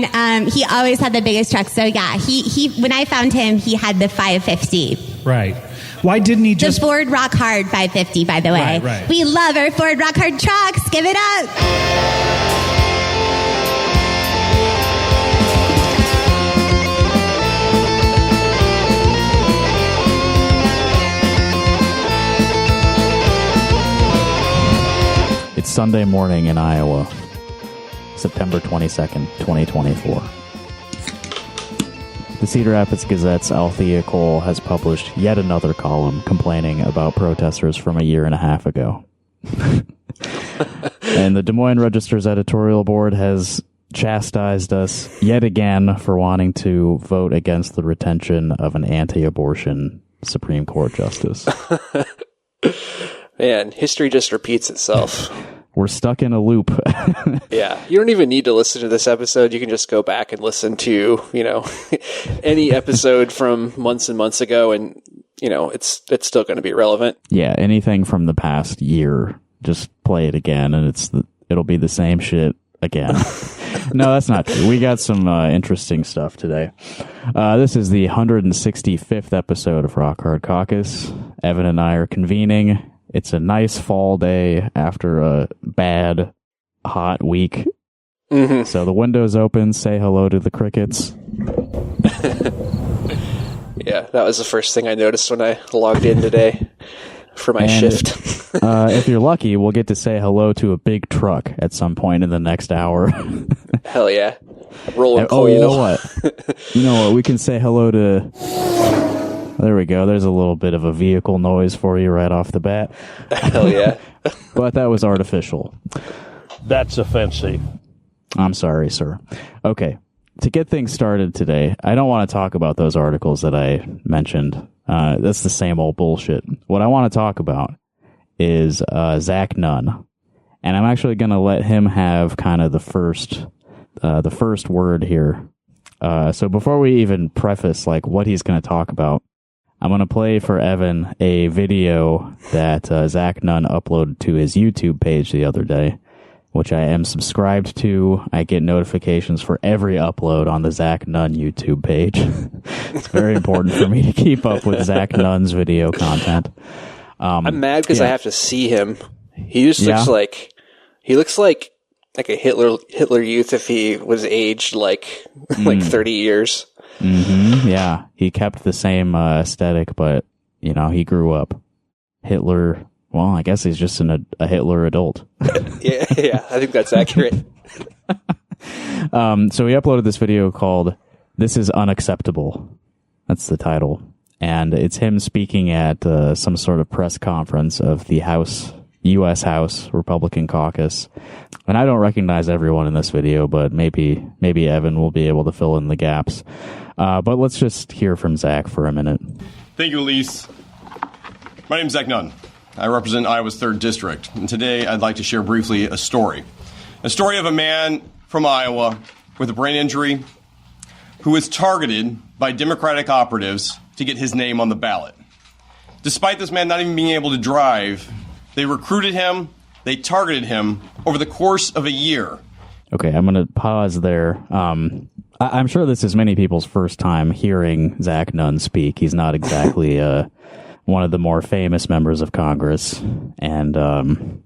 And he always had the biggest truck. So yeah, he when I found him, he had the 550. Right. Why didn't he just... The Ford Rock Hard 550, by the way. Right. We love our Ford Rock Hard trucks. Give it up. It's Sunday morning in Iowa, September 22nd, 2024. The Cedar Rapids Gazette's Althea Cole has published yet another column complaining about protesters from a year and a half ago. And the Des Moines Register's editorial board has chastised us yet again for wanting to vote against the retention of an anti-abortion Supreme Court justice. Man, history just repeats itself. We're stuck in a loop. Yeah, you don't even need to listen to this episode. You can just go back and listen to, any episode from months and months ago, and, it's still going to be relevant. Yeah, anything from the past year, just play it again, and it'll be the same shit again. No, that's not true. We got some interesting stuff today. This is the 165th episode of Rock Hard Caucus. Evan and I are convening. It's a nice fall day after a bad, hot week. Mm-hmm. So the window's open. Say hello to the crickets. Yeah, that was the first thing I noticed when I logged in today for my shift. If you're lucky, we'll get to say hello to a big truck at some point in the next hour. Hell yeah. Rolling coal. Oh, you know what? We can say hello to... There we go. There's a little bit of a vehicle noise for you right off the bat. Hell yeah. But that was artificial. That's offensive. I'm sorry, sir. Okay. To get things started today, I don't want to talk about those articles that I mentioned. That's the same old bullshit. What I want to talk about is Zach Nunn. And I'm actually going to let him have kind of the first word here. So before we even preface what he's going to talk about, I'm going to play for Evan a video that Zach Nunn uploaded to his YouTube page the other day, which I am subscribed to. I get notifications for every upload on the Zach Nunn YouTube page. It's very important for me to keep up with Zach Nunn's video content. I'm mad because I have to see him. He just looks like a Hitler Youth if he was aged like 30 years. Mm-hmm. Yeah, he kept the same aesthetic, but he grew up. Hitler. Well, I guess he's just a Hitler adult. yeah, I think that's accurate. So he uploaded this video called "This is Unacceptable." That's the title, and it's him speaking at some sort of press conference of the U.S. House Republican Caucus. And I don't recognize everyone in this video, but maybe Evan will be able to fill in the gaps. But let's just hear from Zach for a minute. Thank you, Elise. My name is Zach Nunn. I represent Iowa's 3rd District. And today I'd like to share briefly a story. A story of a man from Iowa with a brain injury who was targeted by Democratic operatives to get his name on the ballot. Despite this man not even being able to drive, they recruited him, they targeted him over the course of a year. Okay, I'm going to pause there. I'm sure this is many people's first time hearing Zach Nunn speak. He's not exactly one of the more famous members of Congress, and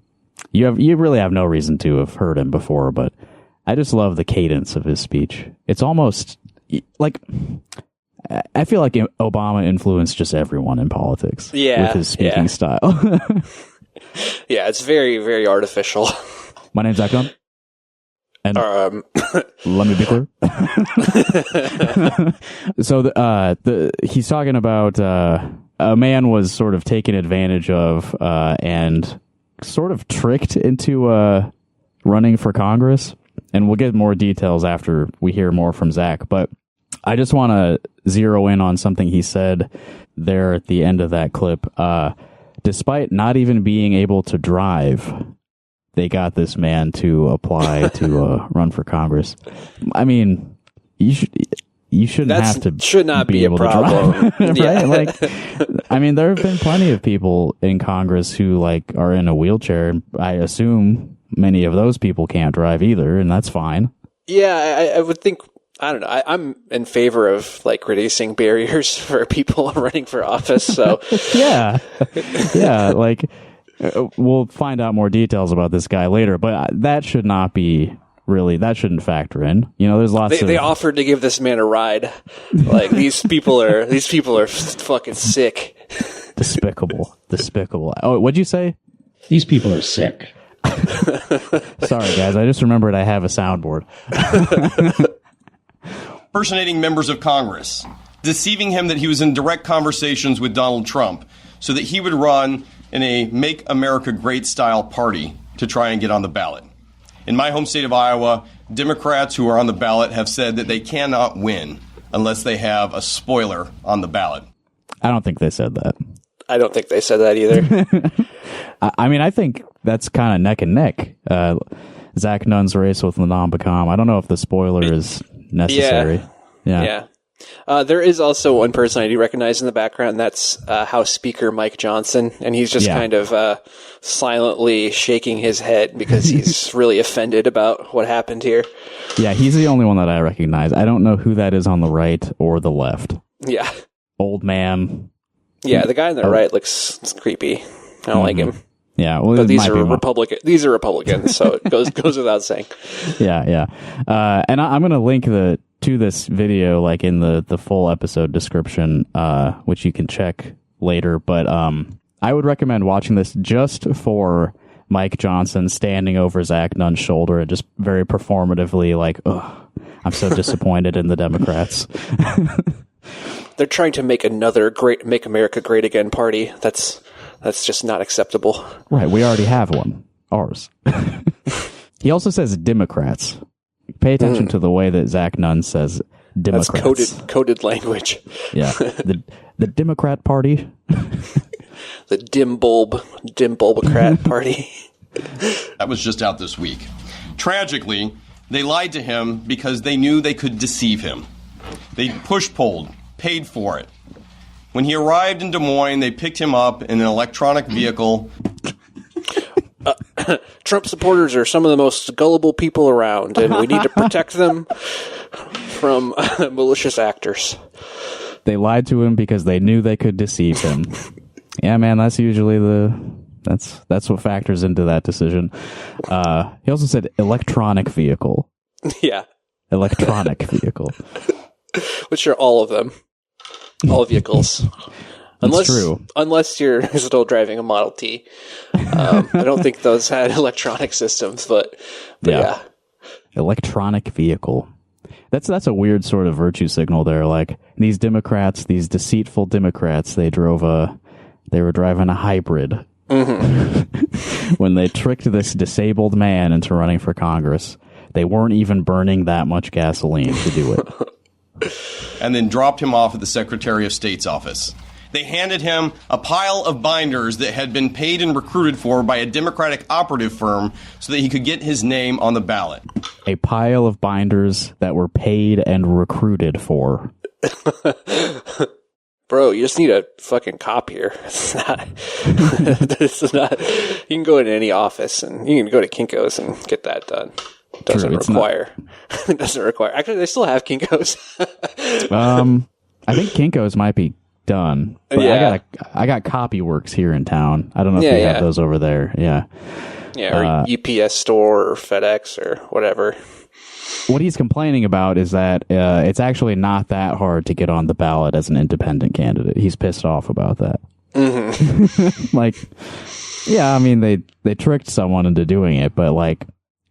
you really have no reason to have heard him before, but I just love the cadence of his speech. It's almost like... I feel like Obama influenced just everyone in politics with his speaking style. Yeah, it's very, very artificial. My name's Zach Nunn. And let me be clear. So he's talking about a man was sort of taken advantage of and sort of tricked into running for Congress. And we'll get more details after we hear more from Zach. But I just want to zero in on something he said there at the end of that clip. Despite not even being able to drive, they got this man to apply to run for Congress. I mean, you shouldn't should not be able a problem. To drive, right? Like, I mean, there have been plenty of people in Congress who are in a wheelchair. I assume many of those people can't drive either, and that's fine. Yeah, I would think. I don't know. I'm in favor of like reducing barriers for people running for office. So yeah, like we'll find out more details about this guy later, but that should not be really. That shouldn't factor in. You know, there's lots. They offered to give this man a ride. Like these people are fucking sick. Despicable. Oh, what'd you say? These people are sick. Sorry, guys. I just remembered I have a soundboard. Impersonating members of Congress, deceiving him that he was in direct conversations with Donald Trump so that he would run in a Make America Great style party to try and get on the ballot. In my home state of Iowa, Democrats who are on the ballot have said that they cannot win unless they have a spoiler on the ballot. I don't think they said that. I don't think they said that either. I mean, I think that's kind of neck and neck. Zach Nunn's race with Lanam Bacam. I don't know if the spoiler is necessary. Yeah. There is also one person I do recognize in the background, and that's House Speaker Mike Johnson, and he's just kind of silently shaking his head because he's really offended about what happened here. Yeah, he's the only one that I recognize. I don't know who that is on the right or the left. Yeah. Old man. Yeah, the guy on the right looks creepy. I don't like him. Yeah, well, but these are Republicans, so it goes without saying. Yeah. And I'm going to link to this video like in the full episode description, which you can check later. But I would recommend watching this just for Mike Johnson standing over Zach Nunn's shoulder and just very performatively like, ugh, I'm so disappointed in the Democrats. They're trying to make another Make America Great Again party. That's just not acceptable. Right, we already have one. Ours. He also says Democrats. Pay attention to the way that Zach Nunn says Democrats. That's coded language. Yeah. The Democrat Party. The dim bulbocrat party. That was just out this week. Tragically, they lied to him because they knew they could deceive him. They push-pulled, paid for it. When he arrived in Des Moines, they picked him up in an electronic vehicle. Trump supporters are some of the most gullible people around, and we need to protect them from malicious actors. They lied to him because they knew they could deceive him. Yeah, man, that's usually that's what factors into that decision. He also said electronic vehicle. Yeah. Electronic vehicle. Which are all of them. All vehicles. Unless you're still driving a Model T. I don't think those had electronic systems, but yeah. Electronic vehicle. That's a weird sort of virtue signal there. Like these Democrats, these deceitful Democrats, they were driving a hybrid. Mm-hmm. When they tricked this disabled man into running for Congress, they weren't even burning that much gasoline to do it. And then dropped him off at the Secretary of State's office. They handed him a pile of binders that had been paid and recruited for by a Democratic operative firm so that he could get his name on the ballot. A pile of binders that were paid and recruited for. Bro, you just need a fucking copier. It's not. You can go into any office and you can go to Kinko's and get that done. It doesn't require. Actually, they still have Kinko's. I think Kinko's might be done. But yeah. I got Copyworks here in town. I don't know if you have those over there. Yeah. Yeah, or UPS store or FedEx or whatever. What he's complaining about is that it's actually not that hard to get on the ballot as an independent candidate. He's pissed off about that. Mm-hmm. Like, yeah, I mean, they tricked someone into doing it, but like,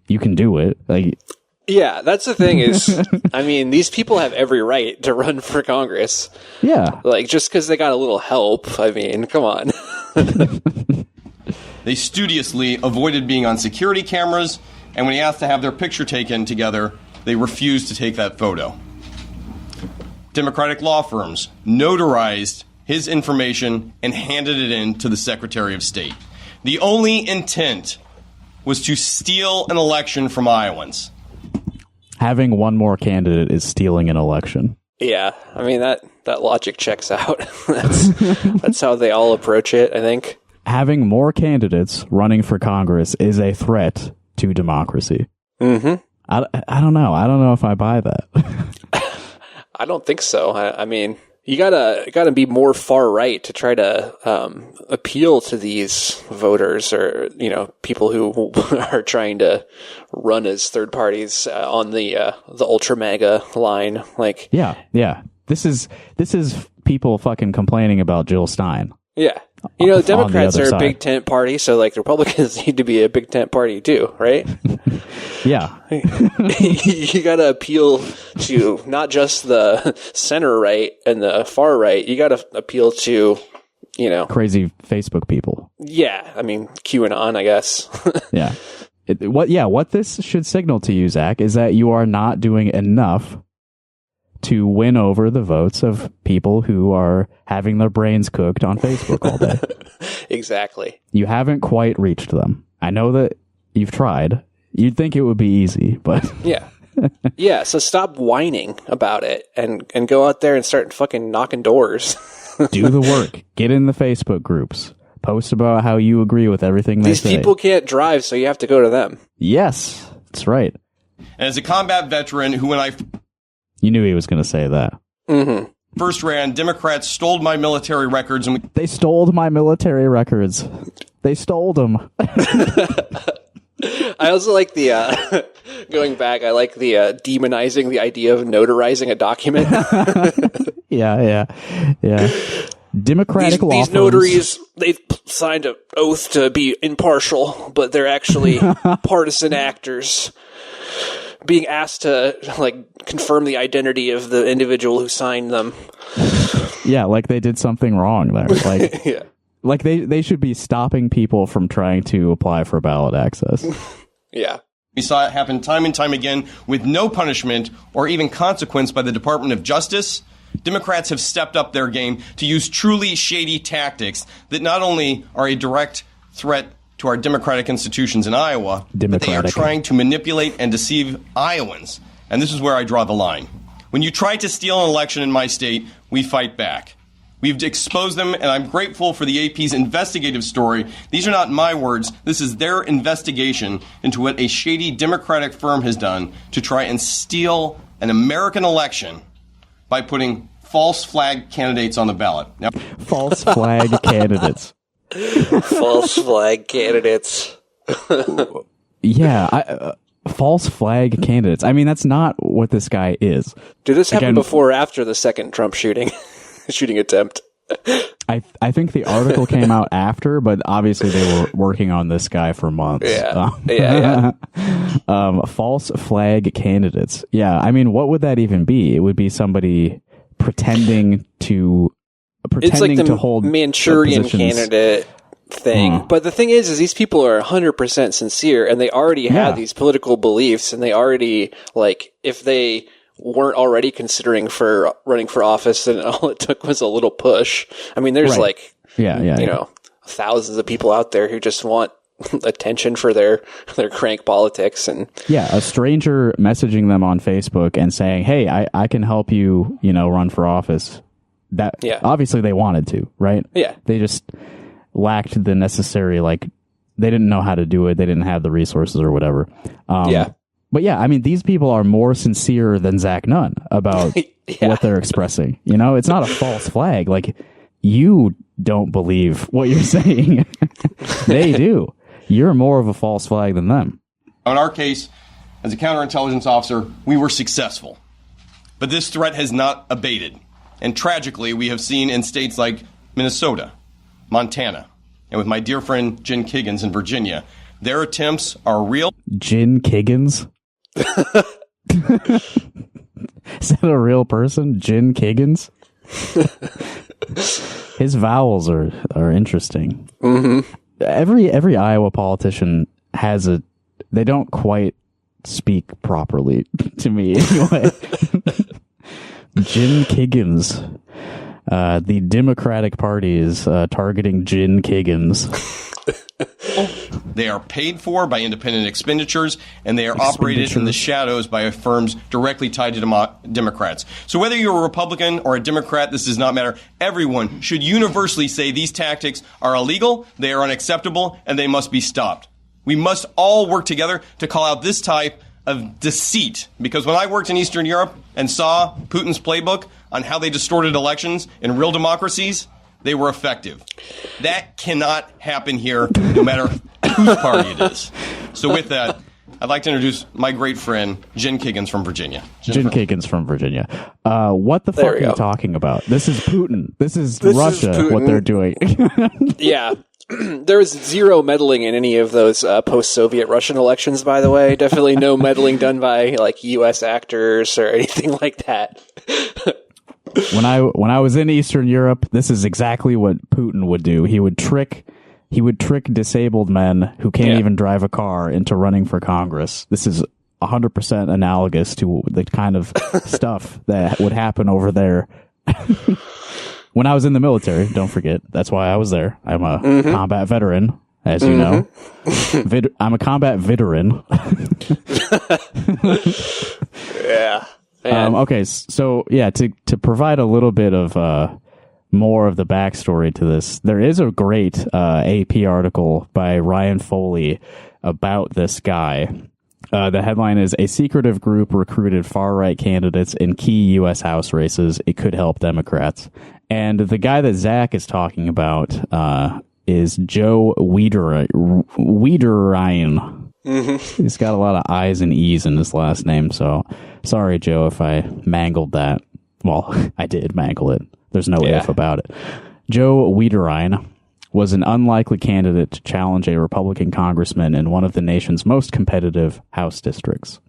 you can do it. Like, yeah, that's the thing is, I mean, these people have every right to run for Congress. Yeah. Like, just because they got a little help, I mean, come on. They studiously avoided being on security cameras, and when he asked to have their picture taken together, they refused to take that photo. Democratic law firms notarized his information and handed it in to the Secretary of State. The only intent was to steal an election from Iowans. Having one more candidate is stealing an election. Yeah, I mean, that logic checks out. That's how they all approach it, I think. Having more candidates running for Congress is a threat to democracy. Mm-hmm. I don't know. I don't know if I buy that. I don't think so. I mean, you gotta be more far right to try to appeal to these voters, or people who are trying to run as third parties on the ultra mega line. Like, yeah. This is people fucking complaining about Jill Stein. Yeah. The Democrats the are a side. big tent party, so like the Republicans need to be a big tent party too, right? Yeah. You got to appeal to not just the center right and the far right. You got to appeal to, crazy Facebook people. Yeah, I mean QAnon, I guess. Yeah. What this should signal to you, Zach, is that you are not doing enough to win over the votes of people who are having their brains cooked on Facebook all day. Exactly. You haven't quite reached them. I know that you've tried. You'd think it would be easy, but yeah. Yeah, so stop whining about it and go out there and start fucking knocking doors. Do the work. Get in the Facebook groups. Post about how you agree with everything they say. These people can't drive, so you have to go to them. Yes, that's right. And as a combat veteran who, when I You knew he was going to say that. Mm-hmm. first ran, Democrats stole my military records. And They stole my military records. They stole them. I also like the, going back, I like the demonizing the idea of notarizing a document. Yeah. Democratic law these firms. notaries, they've signed an oath to be impartial, but they're actually partisan actors being asked to confirm the identity of the individual who signed them. Yeah, like they did something wrong there. Like, yeah. Like they should be stopping people from trying to apply for ballot access. Yeah. we saw it happen time and time again with no punishment or even consequence by the Department of Justice. Democrats have stepped up their game to use truly shady tactics that not only are a direct threat to our democratic institutions in Iowa, but they are trying to manipulate and deceive Iowans. And this is where I draw the line. When you try to steal an election in my state, we fight back. We've exposed them, and I'm grateful for the AP's investigative story. These are not my words. This is their investigation into what a shady Democratic firm has done to try and steal an American election by putting false flag candidates on the ballot. Now, False flag candidates. False flag candidates. Yeah, false flag candidates. I mean, that's not what this guy is. Did this happen Again, before or after the second Trump shooting attempt? I think the article came out after, but obviously they were working on this guy for months. Yeah. False flag candidates. Yeah, I mean, what would that even be? It would be somebody pretending to It's like the hold Manchurian positions. candidate thing. But the thing is these people are 100% sincere, and they already had these political beliefs, and they already, if they weren't already considering for running for office, and all it took was a little push. I mean, there's thousands of people out there who just want attention for their crank politics. And a stranger messaging them on Facebook and saying, hey, I can help you, run for office. That obviously they wanted to, right? Yeah. They just lacked the necessary, they didn't know how to do it. They didn't have the resources or whatever. But yeah, I mean, these people are more sincere than Zach Nunn about what they're expressing. It's not a false flag. You don't believe what you're saying. They do. You're more of a false flag than them. in our case, as a counterintelligence officer, we were successful. But this threat has not abated. And tragically, we have seen in states like Minnesota, Montana, and with my dear friend Jen Kiggins in Virginia, their attempts are real. Jen Kiggins? Is that a real person? Jen Kiggins? His vowels are interesting. Mm-hmm. Every Iowa politician has they don't quite speak properly to me anyway. Jen Kiggins. The Democratic Party is targeting Jen Kiggins. They are paid for by independent expenditures, and they are operated in the shadows by firms directly tied to Democrats. So whether you're a Republican or a Democrat, this does not matter. Everyone should universally say these tactics are illegal, they are unacceptable, and they must be stopped. We must all work together to call out this type of deceit. Because when I worked in Eastern Europe and saw Putin's playbook on how they distorted elections in real democracies, they were effective. That cannot happen here, no matter whose party it is. So with that, I'd like to introduce my great friend, Jen Kiggins from Virginia. Jen Kiggins from Virginia. What the fuck are you talking about? This is Putin. This is Russia, what they're doing. Yeah. There was zero meddling in any of those post-Soviet Russian elections, by the way. Definitely no meddling done by like U.S. actors or anything like that. When I was in Eastern Europe, this is exactly what Putin would do. He would trick disabled men who can't even drive a car into running for Congress. This is 100% analogous to the kind of stuff that would happen over there. When I was in the military, don't forget, that's why I was there. I'm a combat veteran, as you know. I'm a combat veteran. Yeah. Okay, so yeah, to provide a little bit of more of the backstory to this, there is a great AP article by Ryan Foley about this guy. The headline is, "A secretive group recruited far-right candidates in key U.S. House races. It could help Democrats." And the guy that Zach is talking about is Joe Wiederein. Mm-hmm. He's got a lot of I's and E's in his last name, so sorry, Joe, if I mangled that. Well, I did mangle it. There's no if about it. Joe Wiederein was an unlikely candidate to challenge a Republican congressman in one of the nation's most competitive House districts.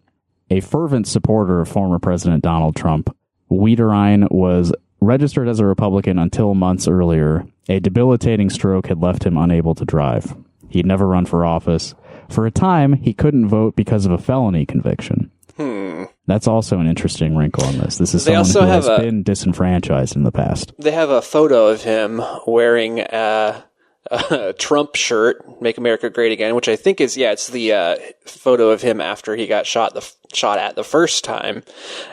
A fervent supporter of former President Donald Trump, Wiederein was registered as a Republican until months earlier. A debilitating stroke had left him unable to drive. He'd never run for office. For a time, he couldn't vote because of a felony conviction. That's also an interesting wrinkle on this. This is someone who has been disenfranchised in the past. They have a photo of him wearing a Trump shirt, "Make America Great Again," which I think is, it's the photo of him after he got shot at the first time.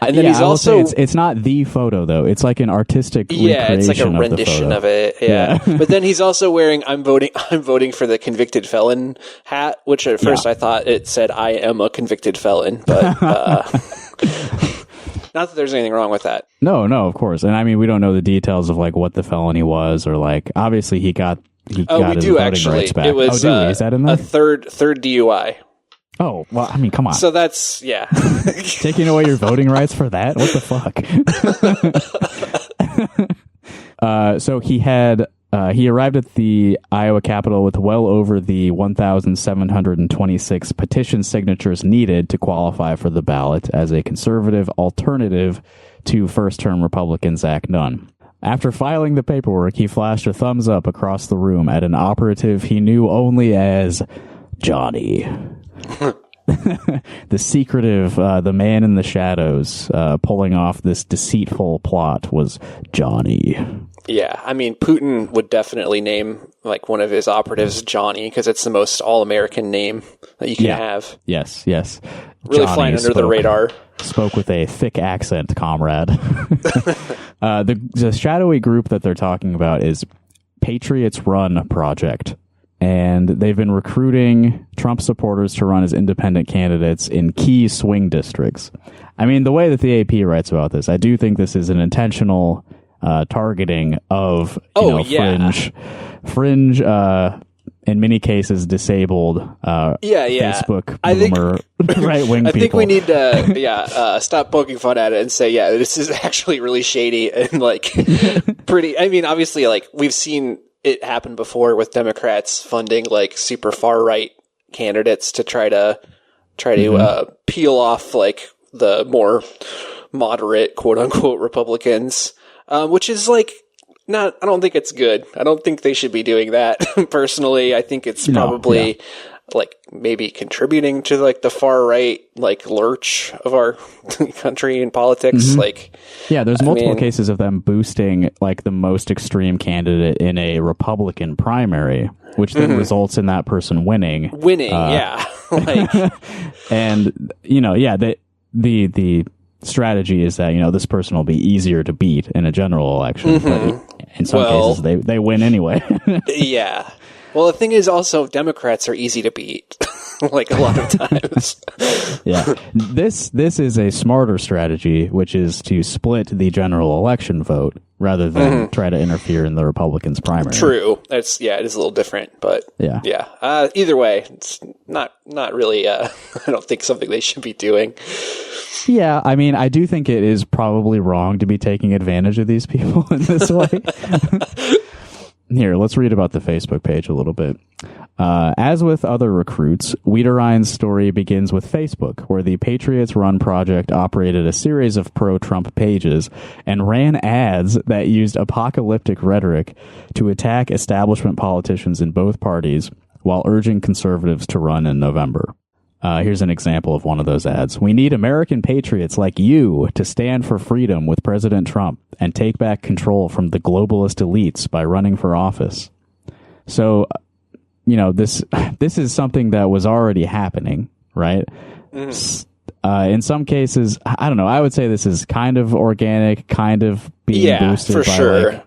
And then he's also... It's not the photo, though. It's like an artistic recreation. It's like a rendition of it. Yeah. But then he's also wearing I'm voting for the convicted felon hat, which at first I thought it said "I am a convicted felon," but not that there's anything wrong with that. No, of course. And I mean, we don't know the details of like what the felony was, or like, obviously he got his voting rights back. It was is that in there? A third DUI. Oh, well, I mean, come on. So that's, Taking away your voting rights for that? What the fuck? So he arrived at the Iowa Capitol with well over the 1,726 petition signatures needed to qualify for the ballot as a conservative alternative to first-term Republican Zach Nunn. After filing the paperwork, he flashed a thumbs up across the room at an operative he knew only as Johnny. The secretive, the man in the shadows, pulling off this deceitful plot was Johnny. Yeah, I mean, Putin would definitely name like one of his operatives Johnny because it's the most all-American name that you can have. Yes. Really Johnny flying under the radar. Spoke with a thick accent, comrade. The shadowy group that they're talking about is Patriots Run Project. And they've been recruiting Trump supporters to run as independent candidates in key swing districts. I mean, the way that the AP writes about this, I do think this is an intentional targeting of fringe, in many cases disabled Facebook boomer right-wing people. I think we need to stop poking fun at it and say, this is actually really shady and like pretty. I mean, obviously, like we've seen it happened before with Democrats funding like super far right candidates to try to peel off like the more moderate quote unquote Republicans, which is like I don't think it's good. I don't think they should be doing that. Personally, I think it's probably like maybe contributing to like the far right like lurch of our country and politics. Mm-hmm. Like, there's multiple cases of them boosting like the most extreme candidate in a Republican primary, which then results in that person winning. Like, and the strategy is that this person will be easier to beat in a general election. But in some cases, they win anyway. Yeah. Well, the thing is also Democrats are easy to beat. like a lot of times. Yeah. This is a smarter strategy, which is to split the general election vote rather than try to interfere in the Republicans' primary. True. It is a little different, but yeah. Either way, it's not really, I don't think something they should be doing. Yeah, I mean, I do think it is probably wrong to be taking advantage of these people in this way. Here, let's read about the Facebook page a little bit. As with other recruits, Wiederein's story begins with Facebook, where the Patriots Run project operated a series of pro-Trump pages and ran ads that used apocalyptic rhetoric to attack establishment politicians in both parties while urging conservatives to run in November. Here's an example of one of those ads. We need American patriots like you to stand for freedom with President Trump and take back control from the globalist elites by running for office. So, this is something that was already happening, right? In some cases, I don't know. I would say this is kind of organic, kind of being boosted for by sure.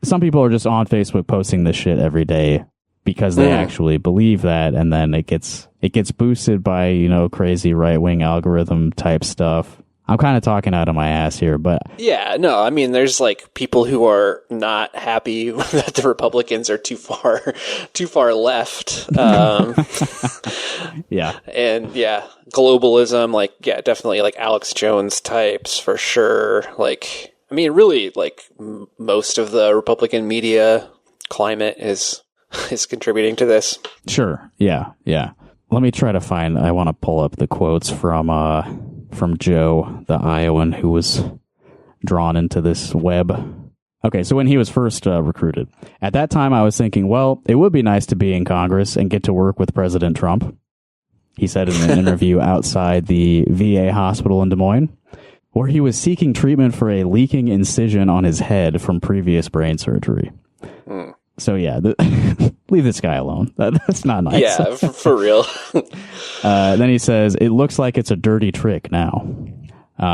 Some people are just on Facebook posting this shit every day because they actually believe that, and then it gets boosted by, crazy right-wing algorithm type stuff. I'm kind of talking out of my ass here, but yeah, no, I mean, there's like people who are not happy that the Republicans are too far left. Yeah. And globalism, definitely like Alex Jones types for sure. Like, I mean, really, like most of the Republican media climate is contributing to this. Sure. Yeah. Let me try to find, I want to pull up the quotes from Joe, the Iowan, who was drawn into this web. Okay, so when he was first recruited, at that time I was thinking, well, it would be nice to be in Congress and get to work with President Trump. He said in an interview outside the VA hospital in Des Moines, where he was seeking treatment for a leaking incision on his head from previous brain surgery. So yeah, leave this guy alone. That's not nice. Yeah, for real. Then he says, it looks like it's a dirty trick now.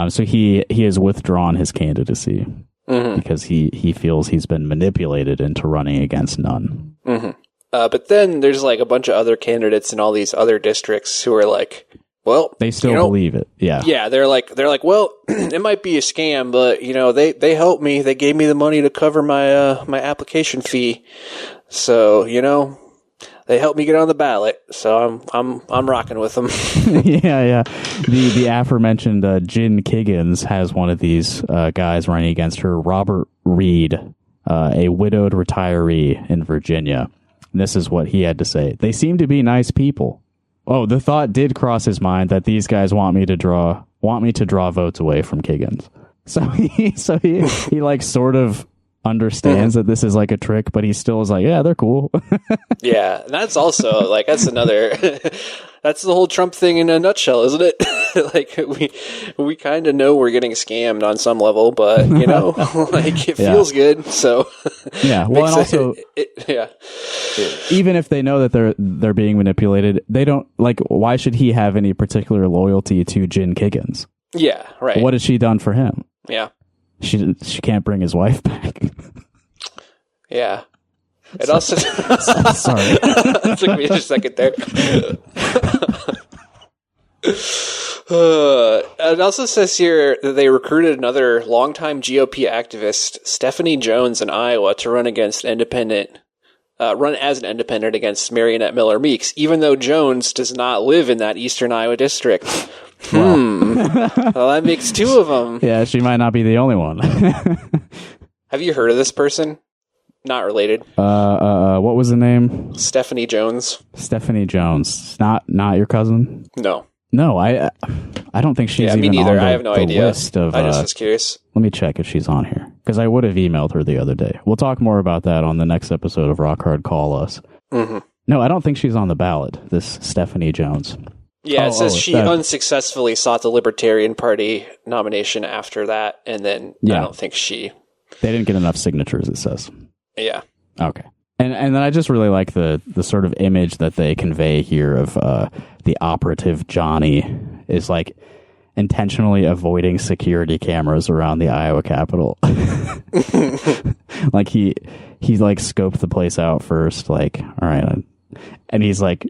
So he has withdrawn his candidacy because he feels he's been manipulated into running against none. But then there's like a bunch of other candidates in all these other districts who are like, well, they still believe it. Yeah. Yeah. They're like, well, it might be a scam, but they helped me. They gave me the money to cover my, my application fee. So, they helped me get on the ballot. So I'm rocking with them. Yeah. The aforementioned, Jen Kiggins has one of these, guys running against her, Robert Reed, a widowed retiree in Virginia. And this is what he had to say. They seem to be nice people. Oh, the thought did cross his mind that these guys want me to draw votes away from Kiggins. So he like sort of understands that this is like a trick, but he still is like, yeah, they're cool. Yeah, and that's also like that's the whole Trump thing in a nutshell, isn't it? Like we kind of know we're getting scammed on some level, but like it feels good. So yeah, well, and also even if they know that they're being manipulated, they don't like. Why should he have any particular loyalty to Jen Kiggins? Yeah, right. What has she done for him? Yeah, she can't bring his wife back. Yeah. It also sorry. It took me just a second there. It also says here that they recruited another longtime GOP activist, Stephanie Jones, in Iowa, to run as an independent against Marionette Miller Meeks, even though Jones does not live in that eastern Iowa district. Well, that makes two of them. Yeah, she might not be the only one. Have you heard of this person? Not related. What was the name? Stephanie Jones. Stephanie Jones. Not your cousin? No, I don't think she's even me neither. on the, I have no the idea. list of. I just was curious. Let me check if she's on here because I would have emailed her the other day. We'll talk more about that on the next episode of Rock Hard Call Us. No, I don't think she's on the ballot. This Stephanie Jones. Yeah, it says she unsuccessfully sought the Libertarian Party nomination after that, and then I don't think she. They didn't get enough signatures. It says. Yeah. Okay. And then I just really like the sort of image that they convey here of the operative Johnny is like intentionally avoiding security cameras around the Iowa Capitol. Like he like scoped the place out first, like, all right, and he's like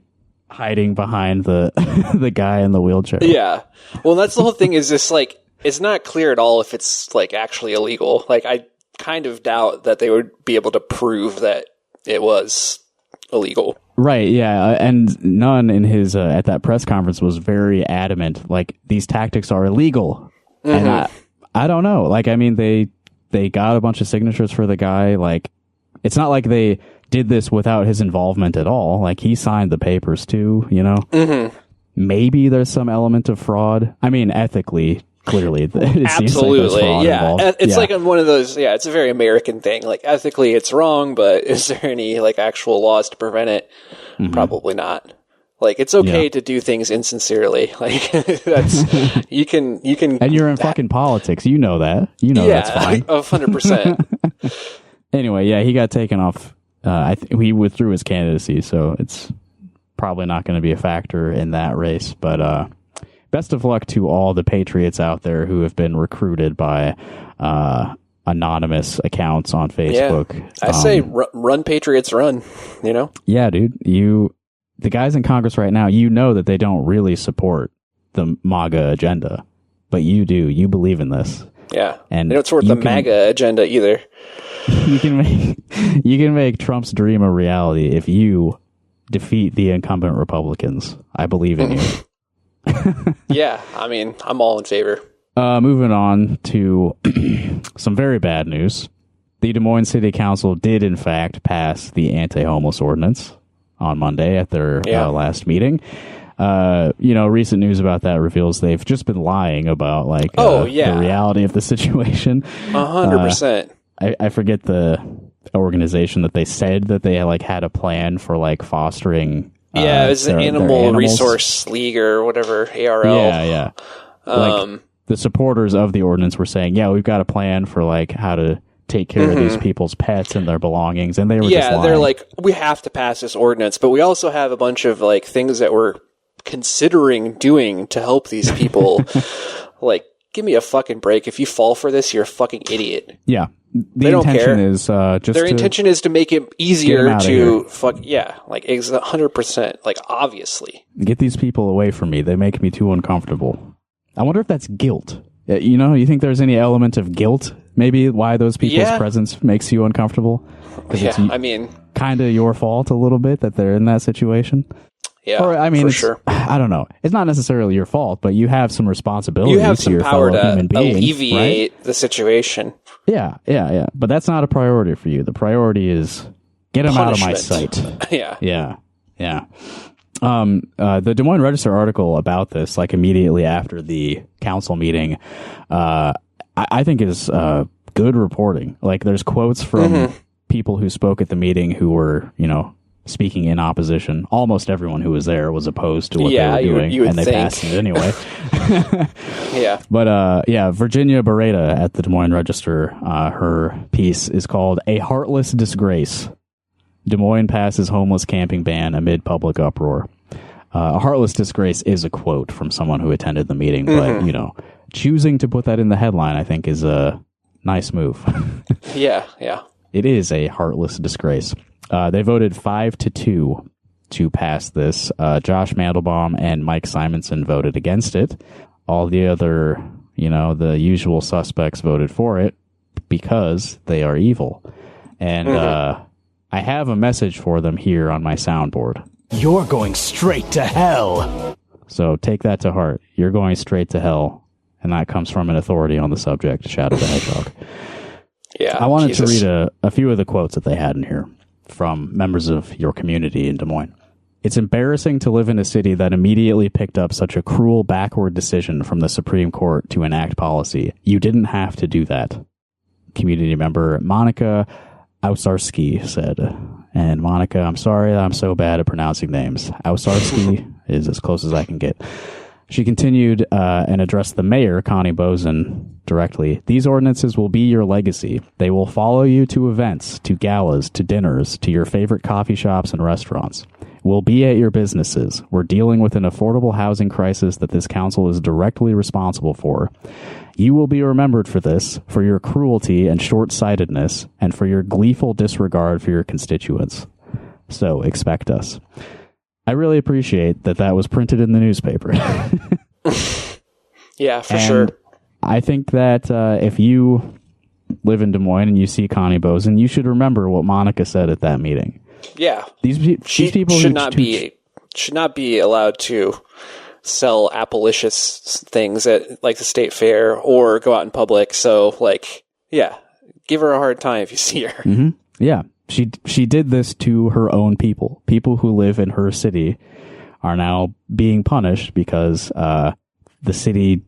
hiding behind the the guy in the wheelchair. Yeah. Well, that's the whole thing is this, like, it's not clear at all if it's, like, actually illegal. Like, I kind of doubt that they would be able to prove that it was illegal. Right, yeah. And Nunn in his, at that press conference was very adamant, like, these tactics are illegal. Mm-hmm. And I don't know. Like, I mean, they got a bunch of signatures for the guy. Like, it's not like they did this without his involvement at all. Like, he signed the papers too, you know? Mm-hmm. Maybe there's some element of fraud. I mean, ethically, clearly, it seems like there's fraud involved. It's like one of those, it's a very American thing. Like, ethically, it's wrong, but is there any, like, actual laws to prevent it? Mm-hmm. Probably not. Like, it's okay to do things insincerely. Like, that's, you can. And you're in fucking politics. You know that. You know that's fine. 100%. Anyway, yeah, he got taken off. He withdrew his candidacy, so it's probably not going to be a factor in that race. But best of luck to all the patriots out there who have been recruited by anonymous accounts on Facebook. Yeah. I say run Patriots run, you know? Yeah, dude. The guys in Congress right now, you know that they don't really support the MAGA agenda, but you do. You believe in this. Yeah. And they don't support the MAGA agenda either. You can make Trump's dream a reality if you defeat the incumbent Republicans. I believe in you. Yeah, I mean, I'm all in favor. Moving on to some very bad news. The Des Moines City Council did, in fact, pass the anti-homeless ordinance on Monday at their last meeting. Recent news about that reveals they've just been lying about, like, the reality of the situation. 100%. I forget the organization that they said that they like had a plan for like fostering. It was the Animal Resource League or whatever, ARL. Yeah. Like the supporters of the ordinance were saying, yeah, we've got a plan for like how to take care of these people's pets and their belongings, and they were just lying. They're like, we have to pass this ordinance, but we also have a bunch of like things that we're considering doing to help these people. Like, give me a fucking break. If you fall for this, you're a fucking idiot. Yeah. They don't care. Their intention is to make it easier to like 100%, like obviously. Get these people away from me. They make me too uncomfortable. I wonder if that's guilt. You think there's any element of guilt? Maybe why those people's presence makes you uncomfortable? Yeah, I mean, kind of your fault a little bit that they're in that situation. Yeah, or, I mean, for sure. I don't know. It's not necessarily your fault, but you have some responsibility. You have some to your power to human beings, alleviate the situation. Yeah. But that's not a priority for you. The priority is get them out of my sight. Yeah. The Des Moines Register article about this, like immediately after the council meeting, I think is good reporting. Like, there's quotes from people who spoke at the meeting who were, speaking in opposition. Almost everyone who was there was opposed to what they were doing, and they passed it anyway. Yeah. But, Virginia Beretta at the Des Moines Register, her piece is called "A Heartless Disgrace. Des Moines passes homeless camping ban amid public uproar." A heartless disgrace is a quote from someone who attended the meeting, but, choosing to put that in the headline, I think, is a nice move. Yeah. It is a heartless disgrace. They voted 5-2 to pass this. Josh Mandelbaum and Mike Simonson voted against it. All the other, the usual suspects voted for it because they are evil. And I have a message for them here on my soundboard. You're going straight to hell. So take that to heart. You're going straight to hell. And that comes from an authority on the subject, Shadow the Hedgehog. Yeah, I wanted to read a few of the quotes that they had in here from members of your community in Des Moines. "It's embarrassing to live in a city that immediately picked up such a cruel backward decision from the Supreme Court to enact policy. You didn't have to do that." Community member Monica Ausarski said. And Monica, I'm sorry I'm so bad at pronouncing names. Ausarski is as close as I can get. She continued and addressed the mayor, Connie Bozen, directly. "These ordinances will be your legacy. They will follow you to events, to galas, to dinners, to your favorite coffee shops and restaurants. We'll be at your businesses. We're dealing with an affordable housing crisis that this council is directly responsible for. You will be remembered for this, for your cruelty and short-sightedness, and for your gleeful disregard for your constituents. So expect us." I really appreciate that was printed in the newspaper. Yeah, for sure. I think that if you live in Des Moines and you see Connie Boesen, you should remember what Monica said at that meeting. Yeah. These people should not be allowed to sell abolitionist things at like the state fair or go out in public. So like, yeah, give her a hard time if you see her. Mm-hmm. Yeah. She did this to her own people. People who live in her city are now being punished because the city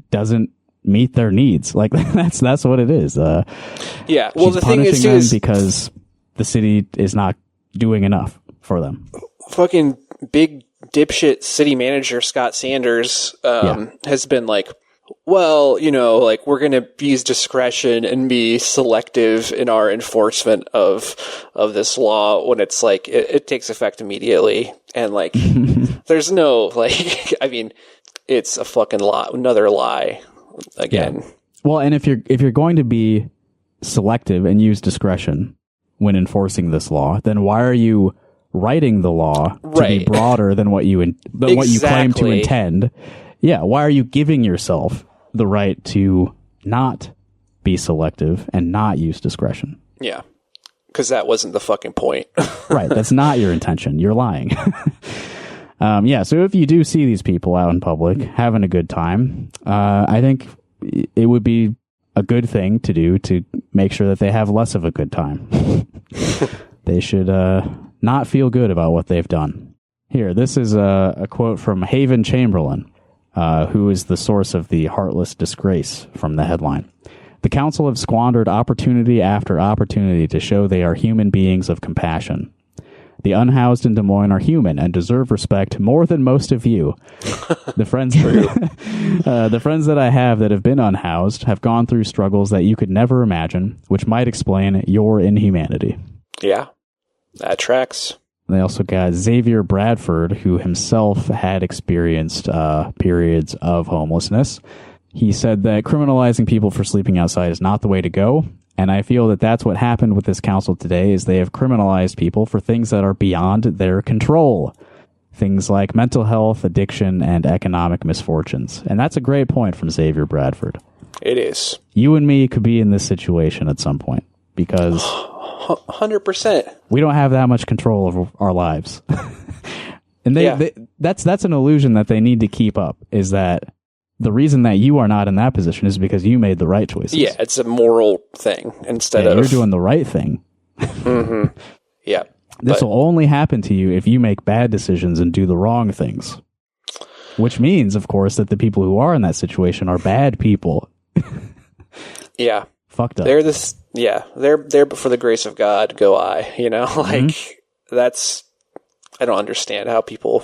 doesn't meet their needs. Like that's what it is. Yeah. Well, the thing is, them because the city is not doing enough for them. Fucking big dipshit city manager Scott Sanders has been like, well, you know, like we're going to use discretion and be selective in our enforcement of this law when it's like it takes effect immediately. And like, there's no like, I mean, it's a fucking lie, another lie again. Yeah. Well, and if you're going to be selective and use discretion when enforcing this law, then why are you writing the law to be broader than what you what you claim to intend? Yeah, why are you giving yourself the right to not be selective and not use discretion? Yeah, because that wasn't the fucking point. Right, that's not your intention. You're lying. Yeah, so if you do see these people out in public having a good time, I think it would be a good thing to do to make sure that they have less of a good time. They should not feel good about what they've done. Here, this is a quote from Haven Chamberlain, who is the source of the heartless disgrace from the headline. The council have squandered opportunity after opportunity to show they are human beings of compassion. The unhoused in Des Moines are human and deserve respect more than most of you. The friends that I have that have been unhoused have gone through struggles that you could never imagine, which might explain your inhumanity. Yeah, that tracks. They also got Xavier Bradford, who himself had experienced periods of homelessness. He said that criminalizing people for sleeping outside is not the way to go. And I feel that that's what happened with this council today, is they have criminalized people for things that are beyond their control. Things like mental health, addiction, and economic misfortunes. And that's a great point from Xavier Bradford. It is. You and me could be in this situation at some point because 100%. We don't have that much control over our lives. And that's an illusion that they need to keep up, is that the reason that you are not in that position is because you made the right choices. Yeah, it's a moral thing instead of... You're doing the right thing. Mm-hmm. Yeah. This will only happen to you if you make bad decisions and do the wrong things. Which means, of course, that the people who are in that situation are bad people. Yeah. Fucked up. They're but for the grace of God go I, you know? Like, that's... I don't understand how people...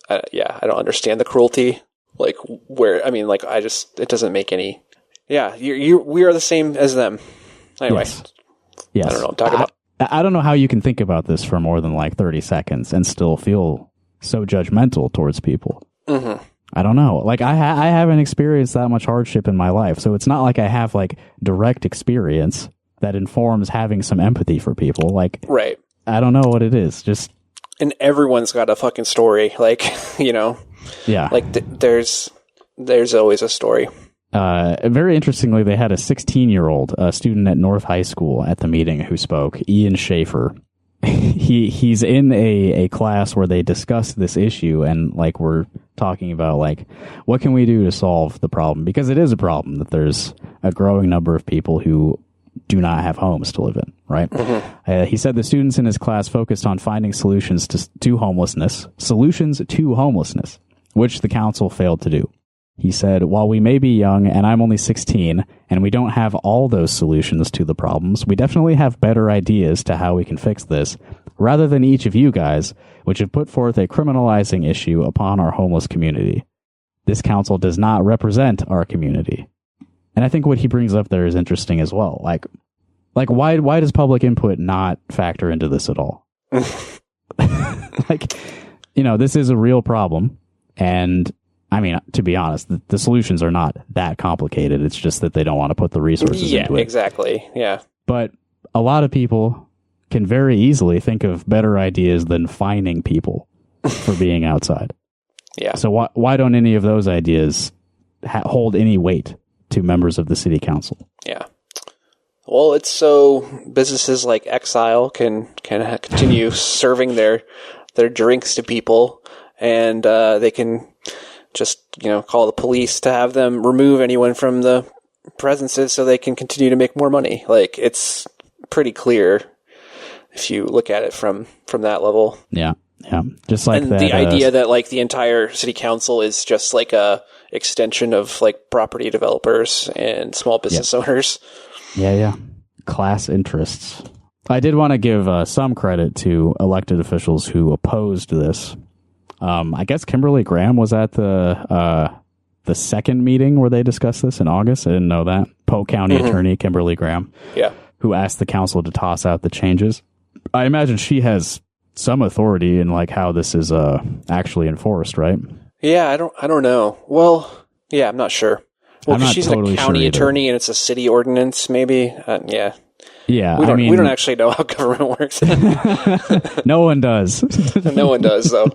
I don't understand the cruelty. Like, where, I mean, like, it doesn't make any, we are the same as them. Anyway. Yes. I don't know what I'm talking about. I don't know how you can think about this for more than like 30 seconds and still feel so judgmental towards people. Mm-hmm. I don't know. Like, I haven't experienced that much hardship in my life, so it's not like I have like direct experience that informs having some empathy for people. Like, right. I don't know what it is. Just. And everyone's got a fucking story. Like, you know. Yeah. Like, there's always a story. Very interestingly, they had a 16-year-old student at North High School at the meeting who spoke, Ian Schaefer. He's in a class where they discuss this issue, and like we're talking about like what can we do to solve the problem, because it is a problem that there's a growing number of people who do not have homes to live in, right? Mm-hmm. He said the students in his class focused on finding solutions to homelessness, which the council failed to do. He said, while we may be young and I'm only 16 and we don't have all those solutions to the problems, we definitely have better ideas to how we can fix this, rather than each of you guys, which have put forth a criminalizing issue upon our homeless community. This council does not represent our community. And I think what he brings up there is interesting as well. Like why does public input not factor into this at all? Like, you know, this is a real problem. And I mean, to be honest, the solutions are not that complicated. It's just that they don't want to put the resources into it. Yeah, exactly. Yeah. But a lot of people can very easily think of better ideas than fining people for being outside. Yeah. So why don't any of those ideas hold any weight to members of the city council? Yeah. Well, it's so businesses like Exile can continue serving their drinks to people, and they can just call the police to have them remove anyone from the presences so they can continue to make more money. Like, it's pretty clear if you look at it from that level. Yeah. Just like and that. The idea that like the entire city council is just like a extension of like property developers and small business owners. Yeah. Class interests. I did want to give some credit to elected officials who opposed this. I guess Kimberly Graham was at the second meeting where they discussed this in August. I didn't know that. Polk County Attorney Kimberly Graham, who asked the council to toss out the changes. I imagine she has some authority in like how this is actually enforced, right? Yeah, I don't know. Well, yeah, I'm not sure. Well, because she's totally a county attorney and it's a city ordinance, maybe. Yeah. Yeah, we don't actually know how government works. No one does. No one does, though.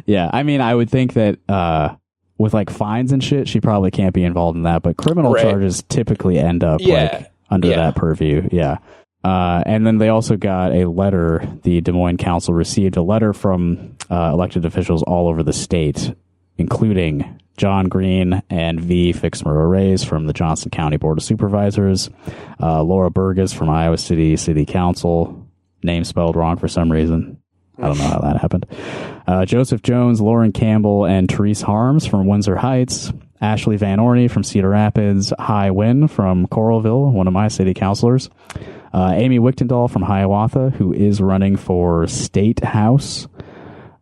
Yeah, I mean, I would think that with like fines and shit, she probably can't be involved in that. But criminal charges typically end up like under that purview. Yeah. And then they also got a letter. The Des Moines Council received a letter from elected officials all over the state, including John Green and V. Fixmer Reyes from the Johnson County Board of Supervisors, Laura Burgess from Iowa City Council, name spelled wrong for some reason. I don't know how that happened. Joseph Jones, Lauren Campbell, and Therese Harms from Windsor Heights, Ashley Van Orney from Cedar Rapids, Hai Wynn from Coralville, one of my city councilors, Amy Wichtendahl from Hiawatha, who is running for State House,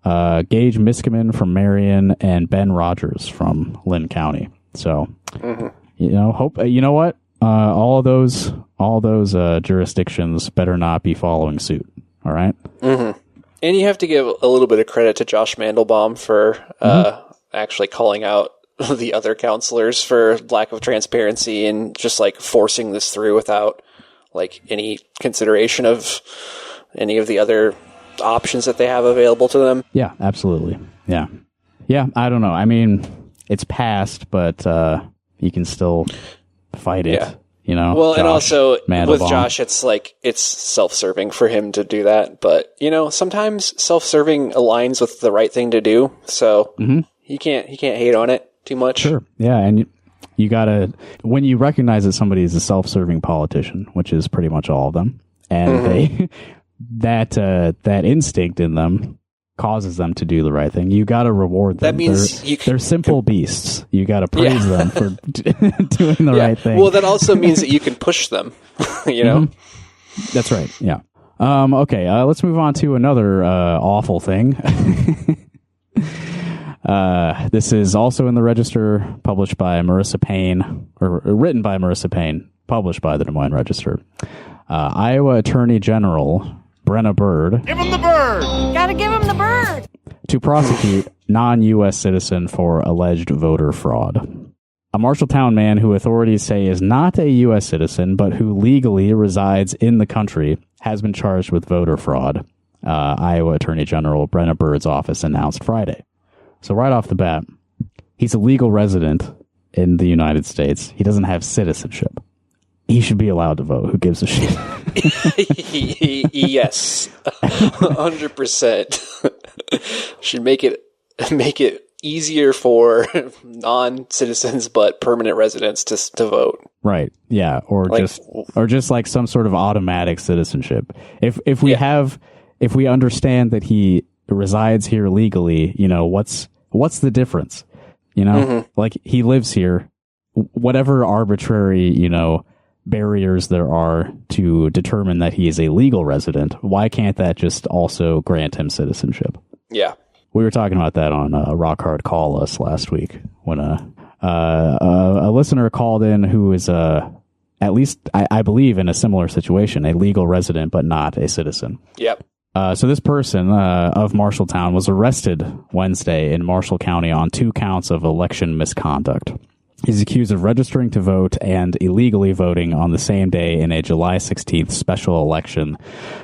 Gage Miskimen from Marion, and Ben Rogers from Lynn County. So, you know what? All those jurisdictions better not be following suit. All right. Mm-hmm. And you have to give a little bit of credit to Josh Mandelbaum for actually calling out the other counselors for lack of transparency and just like forcing this through without like any consideration of any of the other options that they have available to them. Yeah, absolutely. Yeah. I don't know. I mean, it's passed, but you can still fight it. Yeah. Well, and also Mandelbaum. With Josh, it's like it's self-serving for him to do that. But sometimes self-serving aligns with the right thing to do. So he can't hate on it too much. Sure. Yeah, and you gotta, when you recognize that somebody is a self-serving politician, which is pretty much all of them, and they that instinct in them causes them to do the right thing. You got to reward them. That means they're simple beasts. You got to praise them for doing the right thing. Well, that also means that you can push them. That's right. Yeah. Okay. Let's move on to another awful thing. This is also in the Register, published by Marissa Payne, or written by Marissa Payne, published by the Des Moines Register. Iowa Attorney General Brenna Bird. Give him the bird! Gotta give him the bird! To prosecute non-U.S. citizen for alleged voter fraud. A Marshalltown man who authorities say is not a U.S. citizen, but who legally resides in the country, has been charged with voter fraud, Iowa Attorney General Brenna Bird's office announced Friday. So right off the bat, he's a legal resident in the United States. He doesn't have citizenship. He should be allowed to vote. Who gives a shit? Yes, 100%. Should make it easier for non-citizens but permanent residents to vote. Right. Yeah. Or just like some sort of automatic citizenship. If we understand that he resides here legally, what's the difference? Like he lives here. Whatever arbitrary, barriers there are to determine that he is a legal resident, why can't that just also grant him citizenship? Yeah. We were talking about that on Rock Hard Call Us last week when a listener called in who is at least, I believe, in a similar situation, a legal resident but not a citizen. Yep. So this person of Marshalltown was arrested Wednesday in Marshall County on 2 counts of election misconduct. He's accused of registering to vote and illegally voting on the same day in a July 16th special election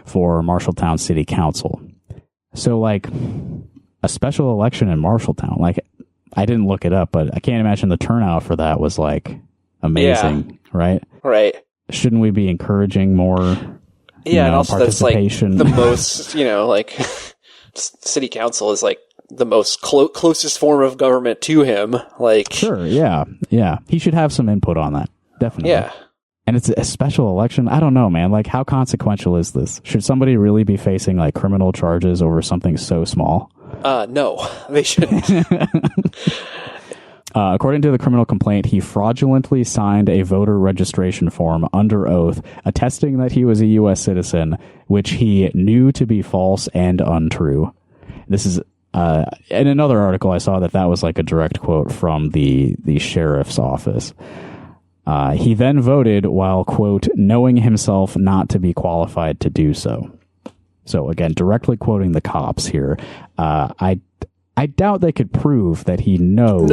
for Marshalltown City Council. So, like, a special election in Marshalltown. Like, I didn't look it up, but I can't imagine the turnout for that was like amazing, right? Right. Shouldn't we be encouraging more? Yeah, and also that's like participation? the most, like city council is like the most closest form of government to him. Like, sure, yeah. He should have some input on that, definitely. Yeah. And it's a special election. I don't know, man. Like, how consequential is this? Should somebody really be facing like criminal charges over something so small? No, they shouldn't. According to the criminal complaint, he fraudulently signed a voter registration form under oath attesting that he was a U.S. citizen, which he knew to be false and untrue. This is in another article I saw that was like a direct quote from the sheriff's office. He then voted while, quote, knowing himself not to be qualified to do so. So again, directly quoting the cops here. I doubt they could prove that he knows.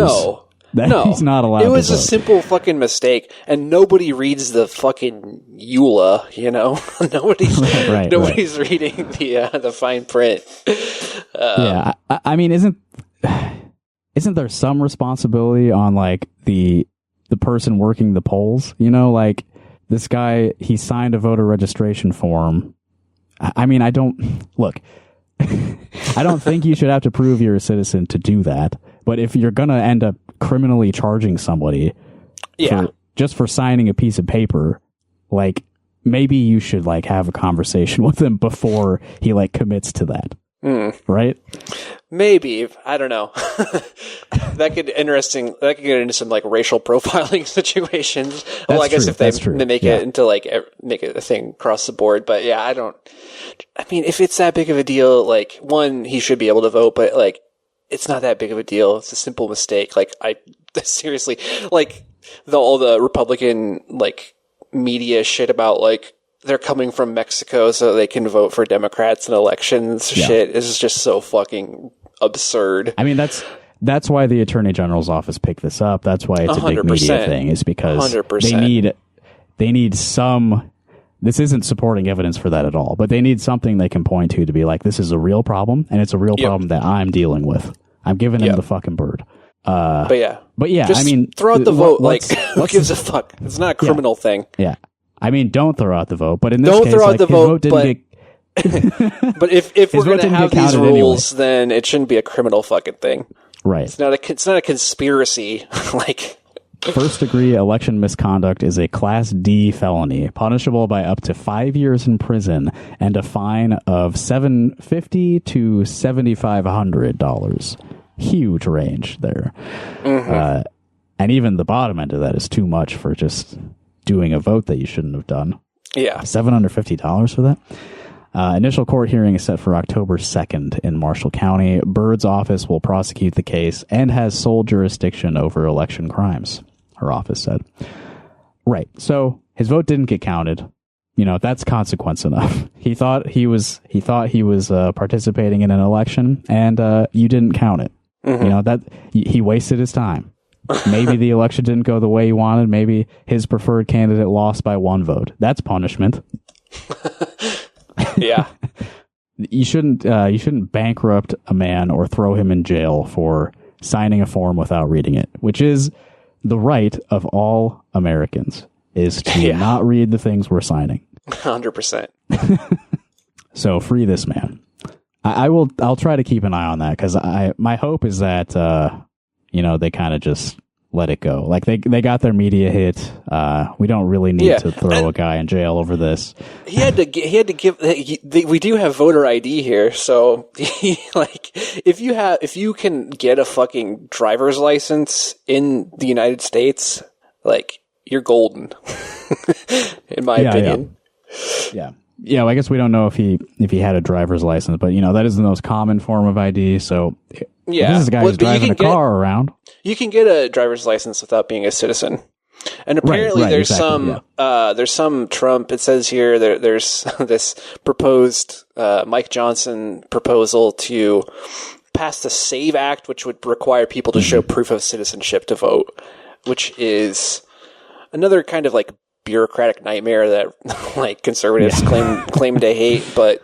No, he's not allowed to vote. It was a simple fucking mistake, and nobody reads the fucking EULA, nobody's reading the fine print. I mean, isn't there some responsibility on like the person working the polls? Like this guy, he signed a voter registration form. I mean, I don't think you should have to prove you're a citizen to do that. But if you're going to end up criminally charging somebody just for signing a piece of paper, like maybe you should like have a conversation with him before he like commits to that. Right? Maybe. I don't know. That could get into some like racial profiling situations. I guess if they make it into like make it a thing across the board. But yeah, I mean, if it's that big of a deal, like one, he should be able to vote, but like it's not that big of a deal. It's a simple mistake. Like seriously, like all the Republican like media shit about like they're coming from Mexico so they can vote for Democrats in elections. Shit is just so fucking absurd. I mean, that's why the Attorney General's office picked this up. That's why it's a big media thing, is because 100%. they need some. This isn't supporting evidence for that at all, but they need something they can point to be like, this is a real problem, and it's a real problem that I'm dealing with. I'm giving him the fucking bird. But yeah, just I mean, throw out the vote. Like, who gives a fuck? It's not a criminal thing. Yeah. I mean, don't throw out the vote, but in this case, throw out like, the vote, didn't get... But if we're going to have these rules, then it shouldn't be a criminal fucking thing. Right. It's not a conspiracy. Like, first-degree election misconduct is a Class D felony, punishable by up to 5 years in prison and a fine of $750 to $7,500. Huge range there. Mm-hmm. And even the bottom end of that is too much for just doing a vote that you shouldn't have done. Yeah. $750 for that? Initial court hearing is set for October 2nd in Marshall County. Byrd's office will prosecute the case and has sole jurisdiction over election crimes, her office said. Right. So his vote didn't get counted. That's consequence enough. He thought he was participating in an election, and you didn't count it. Mm-hmm. That he wasted his time. Maybe the election didn't go the way he wanted. Maybe his preferred candidate lost by 1 vote. That's punishment. Yeah. You shouldn't bankrupt a man or throw him in jail for signing a form without reading it, which is the right of all Americans, is to not read the things we're signing. 100%. So free this man. I'll try to keep an eye on that, because my hope is that they kind of just let it go. Like they got their media hit. We don't really need to throw a guy in jail over this. He had to give. We do have voter ID here, so like if you can get a fucking driver's license in the United States, like you're golden, in my opinion. Yeah. Yeah, well, I guess we don't know if he had a driver's license, but that is the most common form of ID. So this is a guy who's driving a car around. You can get a driver's license without being a citizen. And apparently there's some Trump, it says here, there's this proposed Mike Johnson proposal to pass the SAVE Act, which would require people to show proof of citizenship to vote, which is another kind of like bureaucratic nightmare that like conservatives claim to hate, but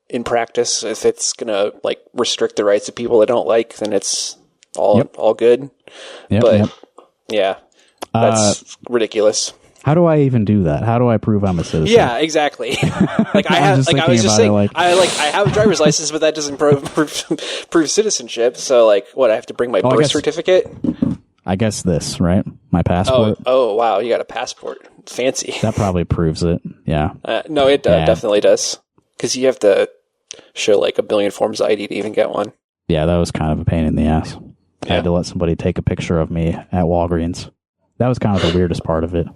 in practice, if it's going to like restrict the rights of people they don't like, then it's all good. But yeah, that's ridiculous. How do I even do that? How do I prove I'm a citizen? Yeah, exactly. Like I have a driver's license, but that doesn't prove citizenship. So like, what? I have to bring my birth certificate. I guess this, right? My passport. Oh, wow! You got a passport. Fancy. That probably proves it. Yeah. No, it definitely does. Because you have to show like a billion forms of ID to even get one. Yeah, that was kind of a pain in the ass. I had to let somebody take a picture of me at Walgreens. That was kind of the weirdest part of it.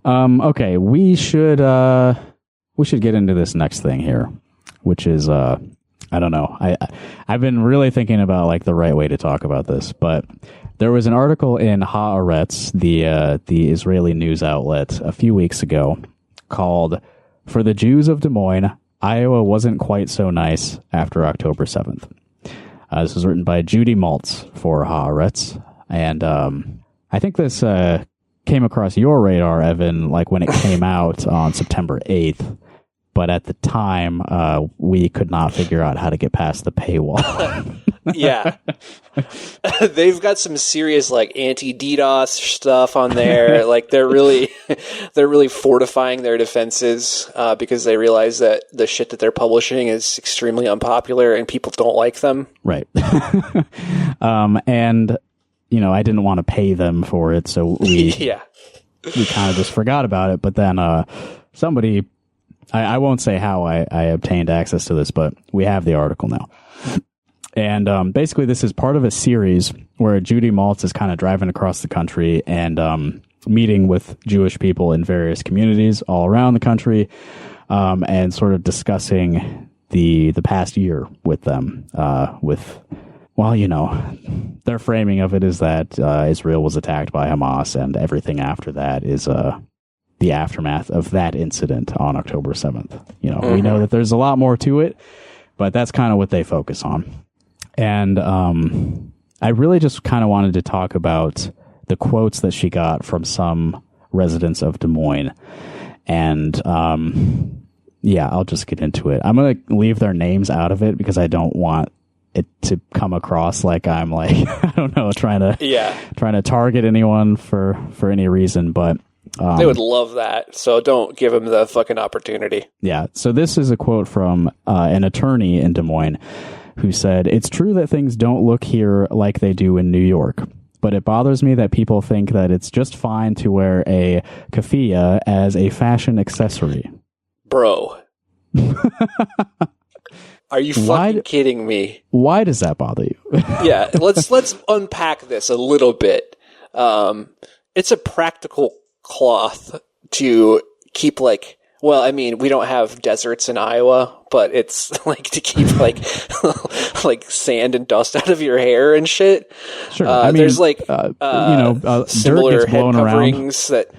Okay, we should get into this next thing here, which is I don't know. I've been really thinking about like the right way to talk about this, but there was an article in Haaretz, the Israeli news outlet, a few weeks ago called "For the Jews of Des Moines, Iowa wasn't quite so nice after October 7th." This was written by Judy Maltz for Haaretz. And I think this came across your radar, Evan, like when it came out on September 8th. But at the time, we could not figure out how to get past the paywall. Yeah. They've got some serious like anti-DDoS stuff on there. Like they're really fortifying their defenses because they realize that the shit that they're publishing is extremely unpopular and people don't like them. Right. And you know, I didn't want to pay them for it, so we kind of just forgot about it. But then somebody, I won't say how I obtained access to this, but we have the article now. And basically, this is part of a series where Judy Maltz is kind of driving across the country and meeting with Jewish people in various communities all around the country, and sort of discussing the past year with them. Well, you know, their framing of it is that Israel was attacked by Hamas, and everything after that is the aftermath of that incident on October 7th. You know, we know that there's a lot more to it, but that's kind of what they focus on. And I really just kind of wanted to talk about the quotes that she got from some residents of Des Moines. And yeah, I'll just get into it. I'm going to leave their names out of it because I don't want it to come across like I'm like, I don't know, trying to target anyone for any reason, but they would love that. So don't give them the fucking opportunity. Yeah. So this is a quote from an attorney in Des Moines who said, "It's true that things don't look here like they do in New York, but it bothers me that people think that it's just fine to wear a keffiyeh as a fashion accessory." Bro. Are you fucking kidding me? Why does that bother you? Yeah, let's unpack this a little bit. It's a practical cloth to keep like, well, I mean, we don't have deserts in Iowa, but it's like to keep like like sand and dust out of your hair and shit. Sure. I mean, there's like dirt similar gets blown head around. coverings that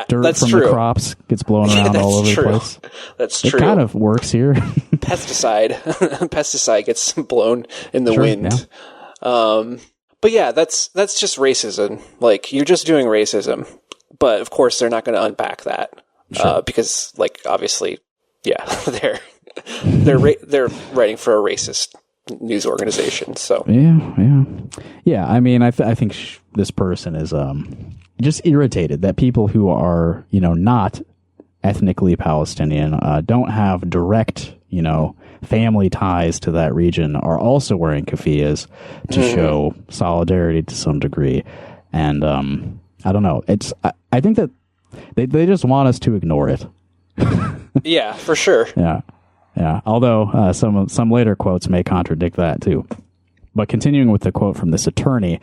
dirt that's from true. The crops gets blown around all over the place. That's true. It kind of works here. Pesticide gets blown in the wind. Yeah. But yeah, that's just racism. Like you're just doing racism. But of course, they're not going to unpack that because, like, obviously, yeah, they're writing for a racist news organization. So yeah. I mean, I think this person is just irritated that people who are, you know, not ethnically Palestinian, don't have direct, you know, family ties to that region, are also wearing keffiyehs to show solidarity to some degree, and I don't know. I think that they just want us to ignore it. Yeah, for sure. Yeah. Although some later quotes may contradict that too. But continuing with the quote from this attorney,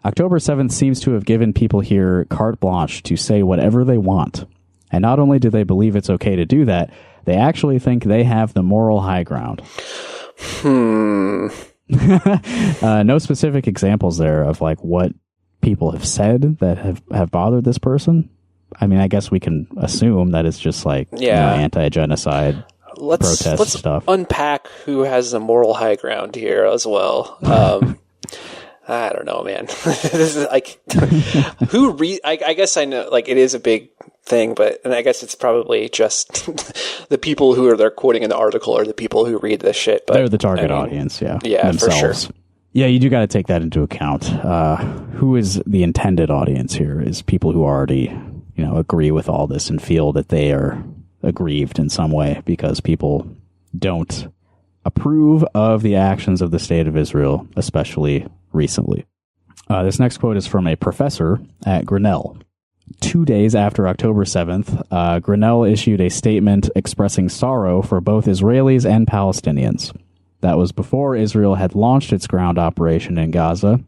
October 7th seems to have given people here carte blanche to say whatever they want. And not only do they believe it's okay to do that, they actually think they have the moral high ground. No specific examples there of like what people have said that have bothered this person. I mean, I guess we can assume that it's just like anti-genocide protest stuff. Let's unpack who has the moral high ground here as well. I don't know, man. This is like I guess I know. Like, it is a big thing, and I guess it's probably just the people who they're quoting in the article are the people who read this shit. But they're the target audience, yeah, themselves. for sure. Yeah, you do got to take that into account. Who is the intended audience here? Is people who already, agree with all this and feel that they are aggrieved in some way because people don't approve of the actions of the state of Israel, especially recently. This next quote is from a professor at Grinnell. 2 days after October 7th, Grinnell issued a statement expressing sorrow for both Israelis and Palestinians. That was before Israel had launched its ground operation in Gaza,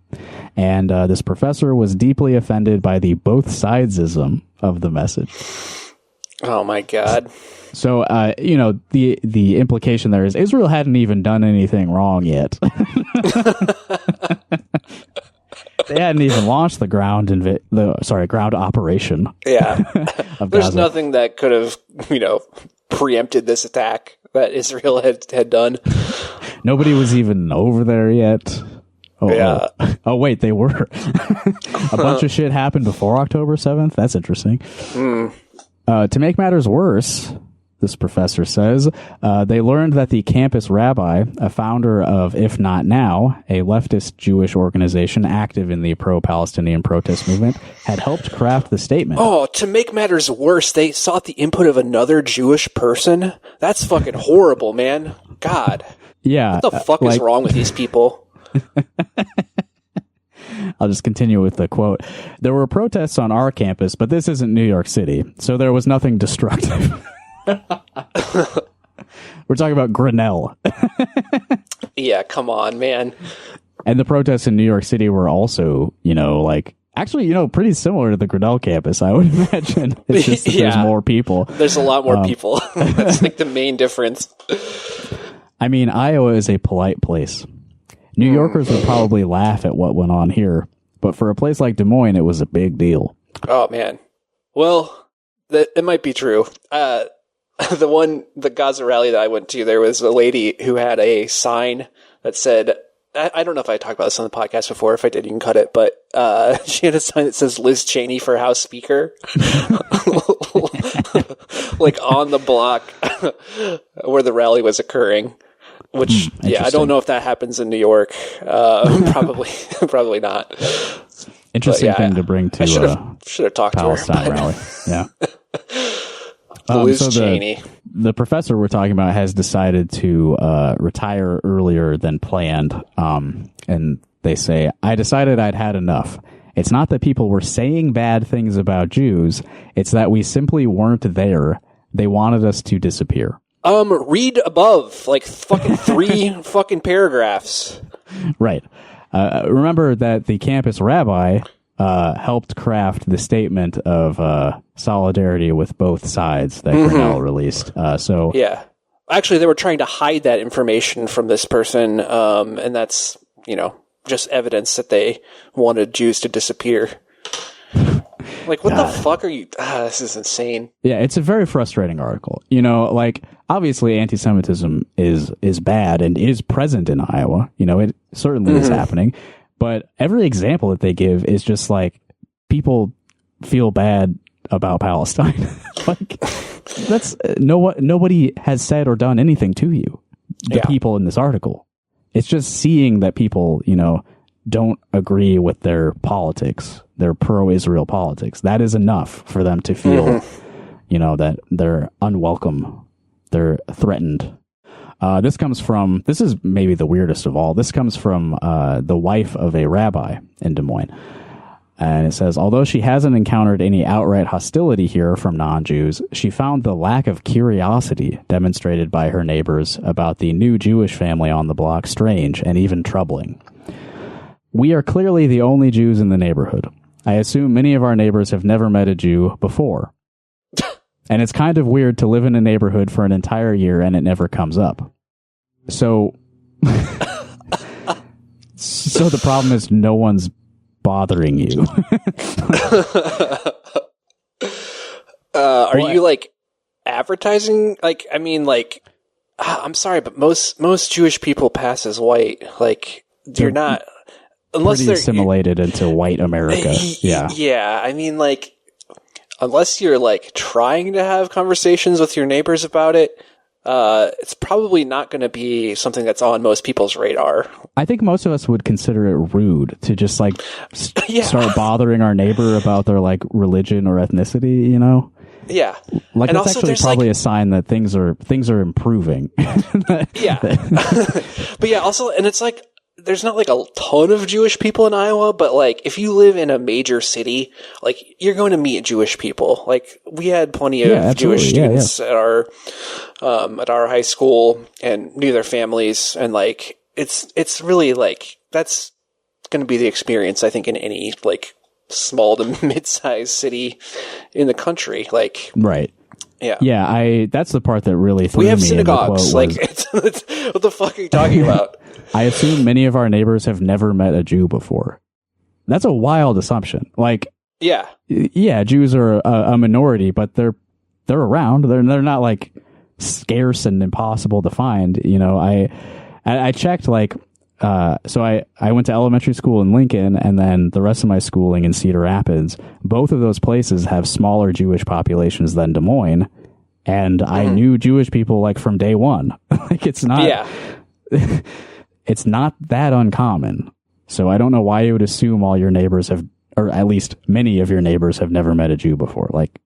and this professor was deeply offended by the both sidesism of the message. Oh my God. So, the implication there is Israel hadn't even done anything wrong yet. They hadn't even launched the ground operation. Yeah. There's Gaza. nothing that could have, preempted this attack that Israel had done. Nobody was even over there yet. Yeah. Oh, wait, they were. A bunch of shit happened before October 7th. That's interesting. To make matters worse, this professor says, they learned that the campus rabbi, a founder of If Not Now, a leftist Jewish organization active in the pro-Palestinian protest movement, had helped craft the statement. Oh, to make matters worse, they sought the input of another Jewish person? That's fucking horrible, man. God. Yeah. What the fuck is wrong with these people? I'll just continue with the quote. There were protests on our campus, but this isn't New York City, so there was nothing destructive. We're talking about Grinnell. Yeah, come on, man. And the protests in New York City were also, pretty similar to the Grinnell campus, I would imagine. It's just that there's more people. There's a lot more people. That's like the main difference. I mean, Iowa is a polite place. New Yorkers would probably laugh at what went on here, but for a place like Des Moines, it was a big deal. Oh, man. Well, it might be true. The Gaza rally that I went to, there was a lady who had a sign that said, I don't know if I talked about this on the podcast before. If I did, you can cut it. But she had a sign that says Liz Cheney for House Speaker. Like on the block where the rally was occurring. Which, I don't know if that happens in New York. Probably not. Interesting thing to bring to should have talked Palestine to her. rally. Yeah. Liz Cheney. The professor we're talking about has decided to retire earlier than planned. And they say, I decided I'd had enough. It's not that people were saying bad things about Jews. It's that we simply weren't there. They wanted us to disappear. Read above, like fucking 3 fucking paragraphs. Right. Remember that the campus rabbi helped craft the statement of solidarity with both sides that Grinnell released. Yeah. Actually, they were trying to hide that information from this person, and that's, just evidence that they wanted Jews to disappear. Like, what the fuck are you... this is insane. Yeah, it's a very frustrating article. Obviously anti-Semitism is bad and is present in Iowa. It certainly is happening. But every example that they give is just like, people feel bad about Palestine. That's... nobody has said or done anything to you. The people in this article. It's just seeing that people, don't agree with their politics, their pro-Israel politics. That is enough for them to feel, that they're unwelcome, they're threatened. This is maybe the weirdest of all. This comes from the wife of a rabbi in Des Moines. And it says, although she hasn't encountered any outright hostility here from non-Jews, she found the lack of curiosity demonstrated by her neighbors about the new Jewish family on the block strange and even troubling. We are clearly the only Jews in the neighborhood. I assume many of our neighbors have never met a Jew before. And it's kind of weird to live in a neighborhood for an entire year and it never comes up. So, so the problem is no one's bothering you. Are you like advertising? I'm sorry, but most Jewish people pass as white. Like, you're not, unless pretty they're assimilated into white America. Yeah. Yeah. I mean, unless you're like trying to have conversations with your neighbors about it, it's probably not going to be something that's on most people's radar. I think most of us would consider it rude to just like start bothering our neighbor about their like religion or ethnicity, you know? Yeah. Like and that's actually probably a sign that things are improving. Yeah. But yeah, also, and it's like, there's not like a ton of Jewish people in Iowa, but like if you live in a major city, like you're going to meet Jewish people. Like we had plenty of Jewish students at our high school and knew their families, and like it's really like that's going to be the experience I think in any like small to mid-sized city in the country. Like right. Yeah. That's the part that really threw me. We have synagogues. Like what the fuck are you talking about? I assume many of our neighbors have never met a Jew before. That's a wild assumption. Like, yeah, Jews are a minority, but they're around. They're not like scarce and impossible to find. You know, I checked like, so I went to elementary school in Lincoln, and then the rest of my schooling in Cedar Rapids. Both of those places have smaller Jewish populations than Des Moines, and I knew Jewish people like from day one. Like it's not. Yeah. It's not that uncommon. So I don't know why you would assume all your neighbors have, or at least many of your neighbors have never met a Jew before. Like,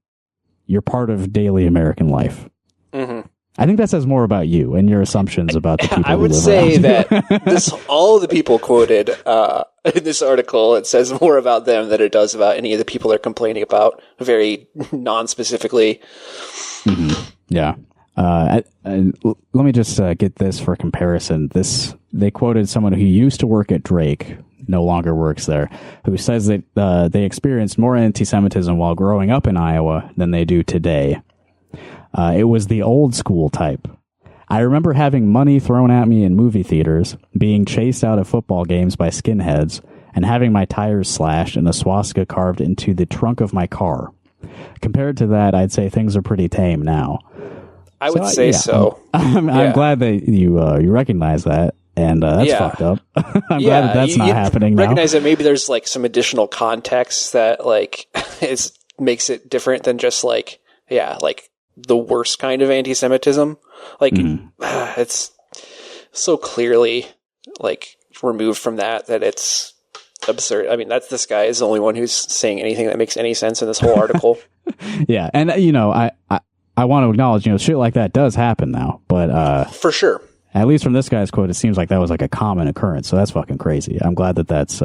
you're part of daily American life. Mm-hmm. I think that says more about you and your assumptions about the people I would who live say around that all the people quoted in this article, it says more about them than it does about any of the people they're complaining about, very non-specifically. Mm-hmm. Yeah. Let me just get this for comparison. They quoted someone who used to work at Drake, no longer works there, who says that they experienced more anti-Semitism while growing up in Iowa than they do today. It was the old school type. I remember having money thrown at me in movie theaters, being chased out of football games by skinheads, and having my tires slashed and a swastika carved into the trunk of my car. Compared to that, I'd say things are pretty tame now. I would say so. I'm glad that you recognize that, and that's fucked up. I'm glad that's not happening now. Recognize that maybe there's like some additional context that like makes it different than just like the worst kind of anti-Semitism. Like it's so clearly like removed from that it's absurd. I mean, this guy is the only one who's saying anything that makes any sense in this whole article. Yeah, and I want to acknowledge, shit like that does happen now, but for sure. At least from this guy's quote, it seems like that was like a common occurrence. So that's fucking crazy. I'm glad that that's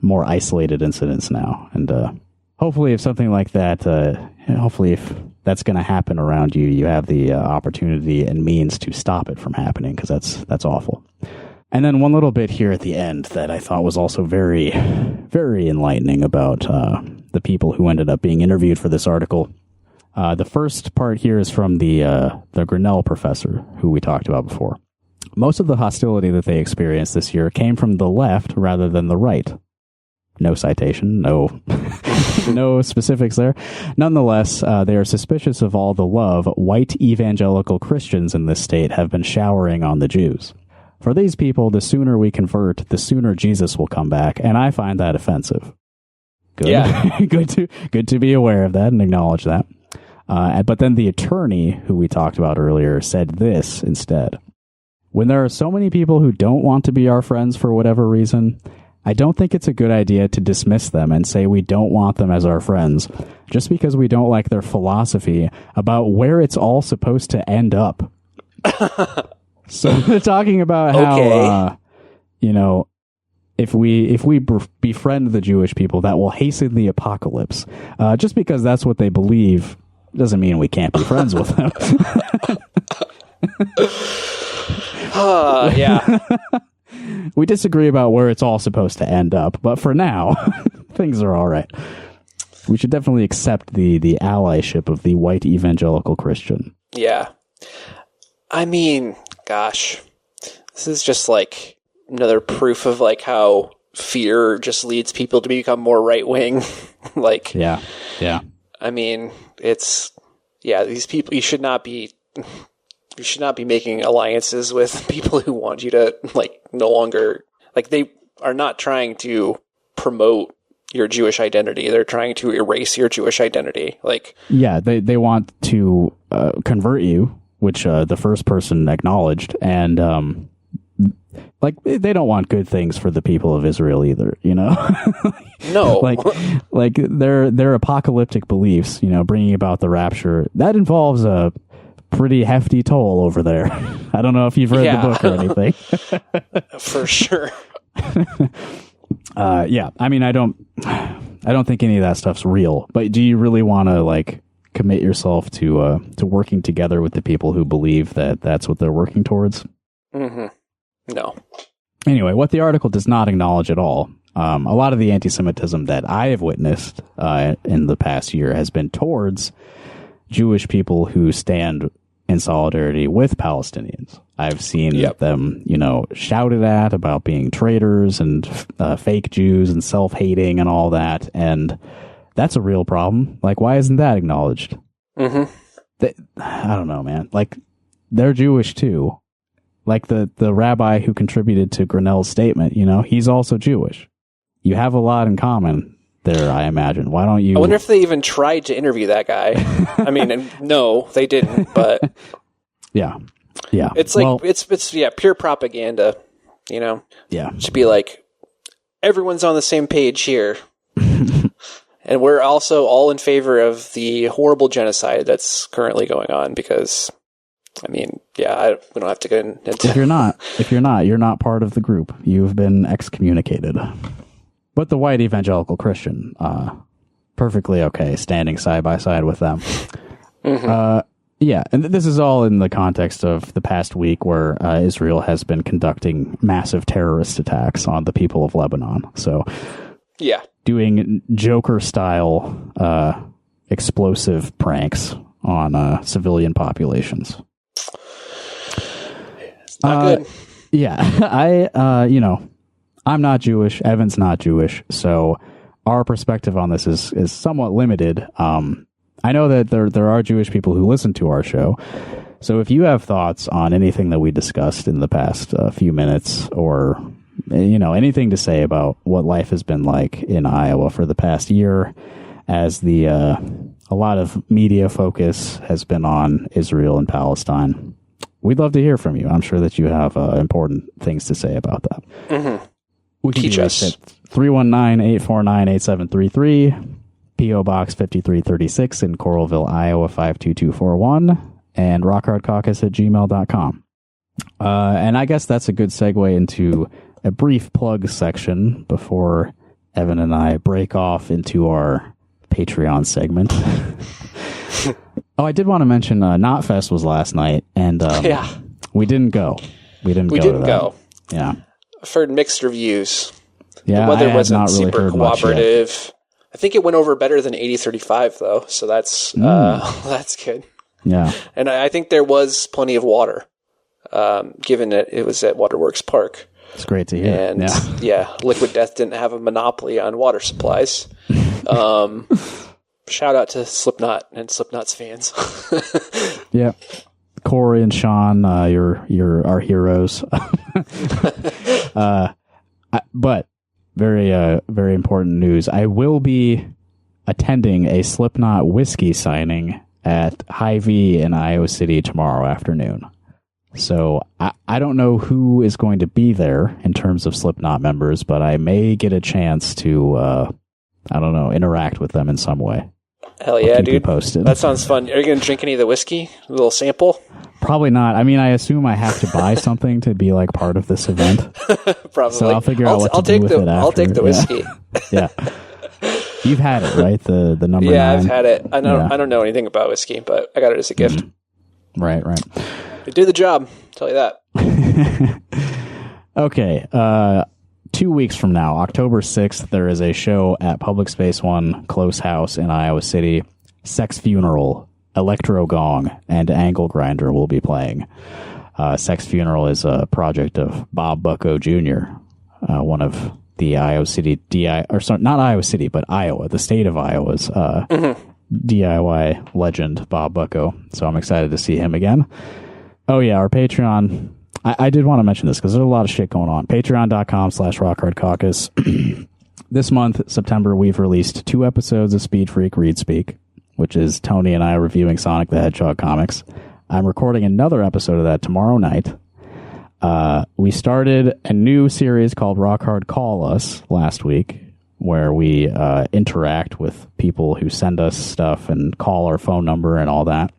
more isolated incidents now, and hopefully, if something like that, hopefully if that's going to happen around you, you have the opportunity and means to stop it from happening, because that's awful. And then one little bit here at the end that I thought was also very, very enlightening about the people who ended up being interviewed for this article. The first part here is from the Grinnell professor, who we talked about before. Most of the hostility that they experienced this year came from the left rather than the right. No citation, no no specifics there. Nonetheless, they are suspicious of all the love white evangelical Christians in this state have been showering on the Jews. For these people, the sooner we convert, the sooner Jesus will come back, and I find that offensive. Good. Yeah. good to be aware of that and acknowledge that. But then the attorney, who we talked about earlier, said this instead. When there are so many people who don't want to be our friends for whatever reason, I don't think it's a good idea to dismiss them and say we don't want them as our friends, just because we don't like their philosophy about where it's all supposed to end up. So they're talking about how, if we befriend the Jewish people, that will hasten the apocalypse. Just because that's what they believe doesn't mean we can't be friends with them. Yeah. We disagree about where it's all supposed to end up, but for now, things are all right. We should definitely accept the allyship of the white evangelical Christian. Yeah. I mean, gosh, this is just like another proof of like how fear just leads people to become more right wing. Like, yeah. I mean, these people, you should not be making alliances with people who want you to like no longer, like they are not trying to promote your Jewish identity. They're trying to erase your Jewish identity. Like, yeah, they want to convert you, which the first person acknowledged, and like they don't want good things for the people of Israel either, you know. No, like their apocalyptic beliefs, you know, bringing about the rapture, that involves a pretty hefty toll over there. I don't know if you've read the book or anything. For sure. Yeah, I mean, I don't think any of that stuff's real. But do you really want to like commit yourself to working together with the people who believe that that's what they're working towards? Mm-hmm. No. Anyway, what the article does not acknowledge at all, a lot of the anti-Semitism that I have witnessed in the past year has been towards Jewish people who stand in solidarity with Palestinians. I've seen them, you know, shouted at about being traitors and fake Jews and self-hating and all that. And that's a real problem. Like, why isn't that acknowledged? Mm-hmm. I don't know, man. Like, they're Jewish too. Like the rabbi who contributed to Grinnell's statement, you know, he's also Jewish. You have a lot in common there, I imagine. Why don't you... I wonder if they even tried to interview that guy. I mean, no, they didn't, but... Yeah. It's like, it's pure propaganda, you know? Yeah. To be like, everyone's on the same page here. And we're also all in favor of the horrible genocide that's currently going on because... I mean, we don't have to get into... If you're not, you're not part of the group. You've been excommunicated. But the white evangelical Christian, perfectly okay, standing side by side with them. Mm-hmm. Yeah, and this is all in the context of the past week where Israel has been conducting massive terrorist attacks on the people of Lebanon. So, yeah, doing Joker-style explosive pranks on civilian populations. Not good. Yeah, I'm not Jewish. Evan's not Jewish. So our perspective on this is somewhat limited. I know that there are Jewish people who listen to our show. So if you have thoughts on anything that we discussed in the past few minutes or, you know, anything to say about what life has been like in Iowa for the past year as a lot of media focus has been on Israel and Palestine, we'd love to hear from you. I'm sure that you have important things to say about that. Mm-hmm. We can Teach us. at 319-849-8733, P.O. Box 5336 in Coralville, Iowa 52241, and rockhardcaucus@gmail.com. And I guess that's a good segue into a brief plug section before Evan and I break off into our Patreon segment. Oh, I did want to mention Knotfest was last night, and we didn't go. We didn't go. Yeah. I've heard mixed reviews. Yeah, the weather I wasn't not really super heard much cooperative. I think it went over better than 80-35, though, so that's good. Yeah. And I think there was plenty of water, given that it was at Waterworks Park. It's great to hear. And Liquid Death didn't have a monopoly on water supplies. Shout out to Slipknot and Slipknot's fans. Yeah. Corey and Sean, you're our heroes. But very, very important news. I will be attending a Slipknot whiskey signing at Hy-Vee in Iowa City tomorrow afternoon. So I don't know who is going to be there in terms of Slipknot members, but I may get a chance to, interact with them in some way. Hell yeah, dude. Posted. That sounds fun. Are you going to drink any of the whiskey? A little sample? Probably not. I mean, I assume I have to buy something to be like part of this event. Probably. So I'll figure out what to do with it after. I'll take the whiskey. Yeah. You've had it, right? The number 9. Yeah, I've had it. I don't know anything about whiskey, but I got it as a gift. Mm-hmm. Right. It did the job. I'll tell you that. Okay. 2 weeks from now, October 6th, there is a show at Public Space 1 Close House in Iowa City. Sex Funeral, Electro Gong, and Angle Grinder will be playing. Sex Funeral is a project of Bob Bucko Jr., one of the Iowa City not Iowa City, but Iowa, the state of Iowa's DIY legend, Bob Bucko. So I'm excited to see him again. Oh yeah, our Patreon. I did want to mention this because there's a lot of shit going on. Patreon.com/rockhardcaucus. This month, September, we've released 2 episodes of Speed Freak Read Speak, which is Tony and I reviewing Sonic the Hedgehog comics. I'm recording another episode of that tomorrow night. We started a new series called Rock Hard Call Us last week, where we interact with people who send us stuff and call our phone number and all that.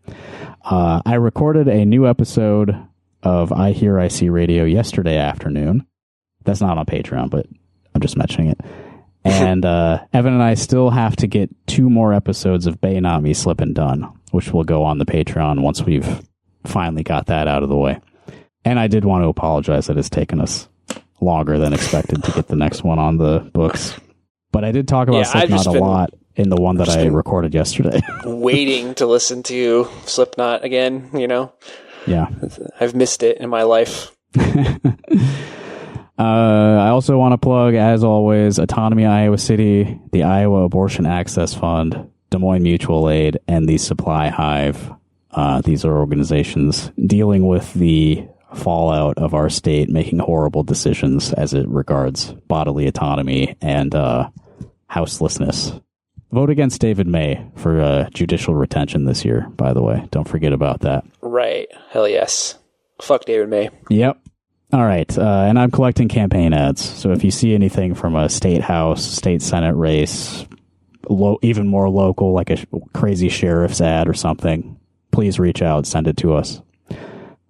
I recorded a new episode of I Hear I See Radio yesterday afternoon. That's not on Patreon, but I'm just mentioning it. And Evan and I still have to get 2 more episodes of Bay Not Me Slippin' done, which will go on the Patreon once we've finally got that out of the way. And I did want to apologize that it's taken us longer than expected to get the next one on the books. But I did talk about Slipknot a lot in the one that I recorded yesterday. Waiting to listen to Slipknot again, you know? Yeah. I've missed it in my life. I also want to plug, as always, Autonomy Iowa City, the Iowa Abortion Access Fund, Des Moines Mutual Aid, and the Supply Hive. These are organizations dealing with the fallout of our state making horrible decisions as it regards bodily autonomy and houselessness. Vote against David May for judicial retention this year, by the way. Don't forget about that. Right. Hell yes. Fuck David May. Yep. All right. And I'm collecting campaign ads. So if you see anything from a state house, state senate race, even more local, like a crazy sheriff's ad or something, please reach out. Send it to us.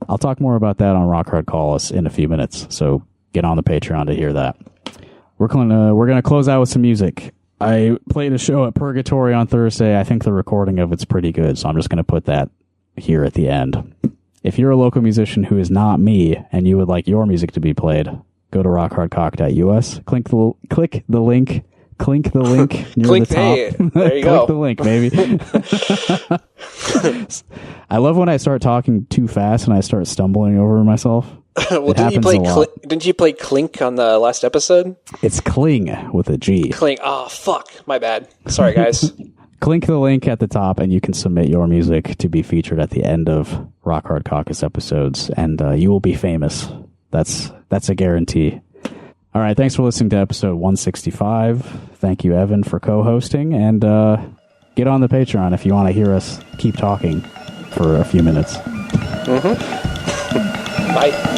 I'll talk more about that on Rock Hard Call Us in a few minutes. So get on the Patreon to hear that. We're going to close out with some music. I played a show at Purgatory on Thursday. I think the recording of it's pretty good, so I'm just going to put that here at the end. If you're a local musician who is not me and you would like your music to be played, go to rockhardcock.us, click the link near Clink, the top. hey, there you go. Click the link, baby. I love when I start talking too fast and I start stumbling over myself. Well, didn't you play Clink on the last episode? It's Cling with a G. Clink. Oh, fuck. My bad. Sorry, guys. Click the link at the top and you can submit your music to be featured at the end of Rock Hard Caucus episodes, and you will be famous. That's a guarantee. All right, thanks for listening to episode 165. Thank you, Evan, for co-hosting, and get on the Patreon if you want to hear us keep talking for a few minutes. Bye.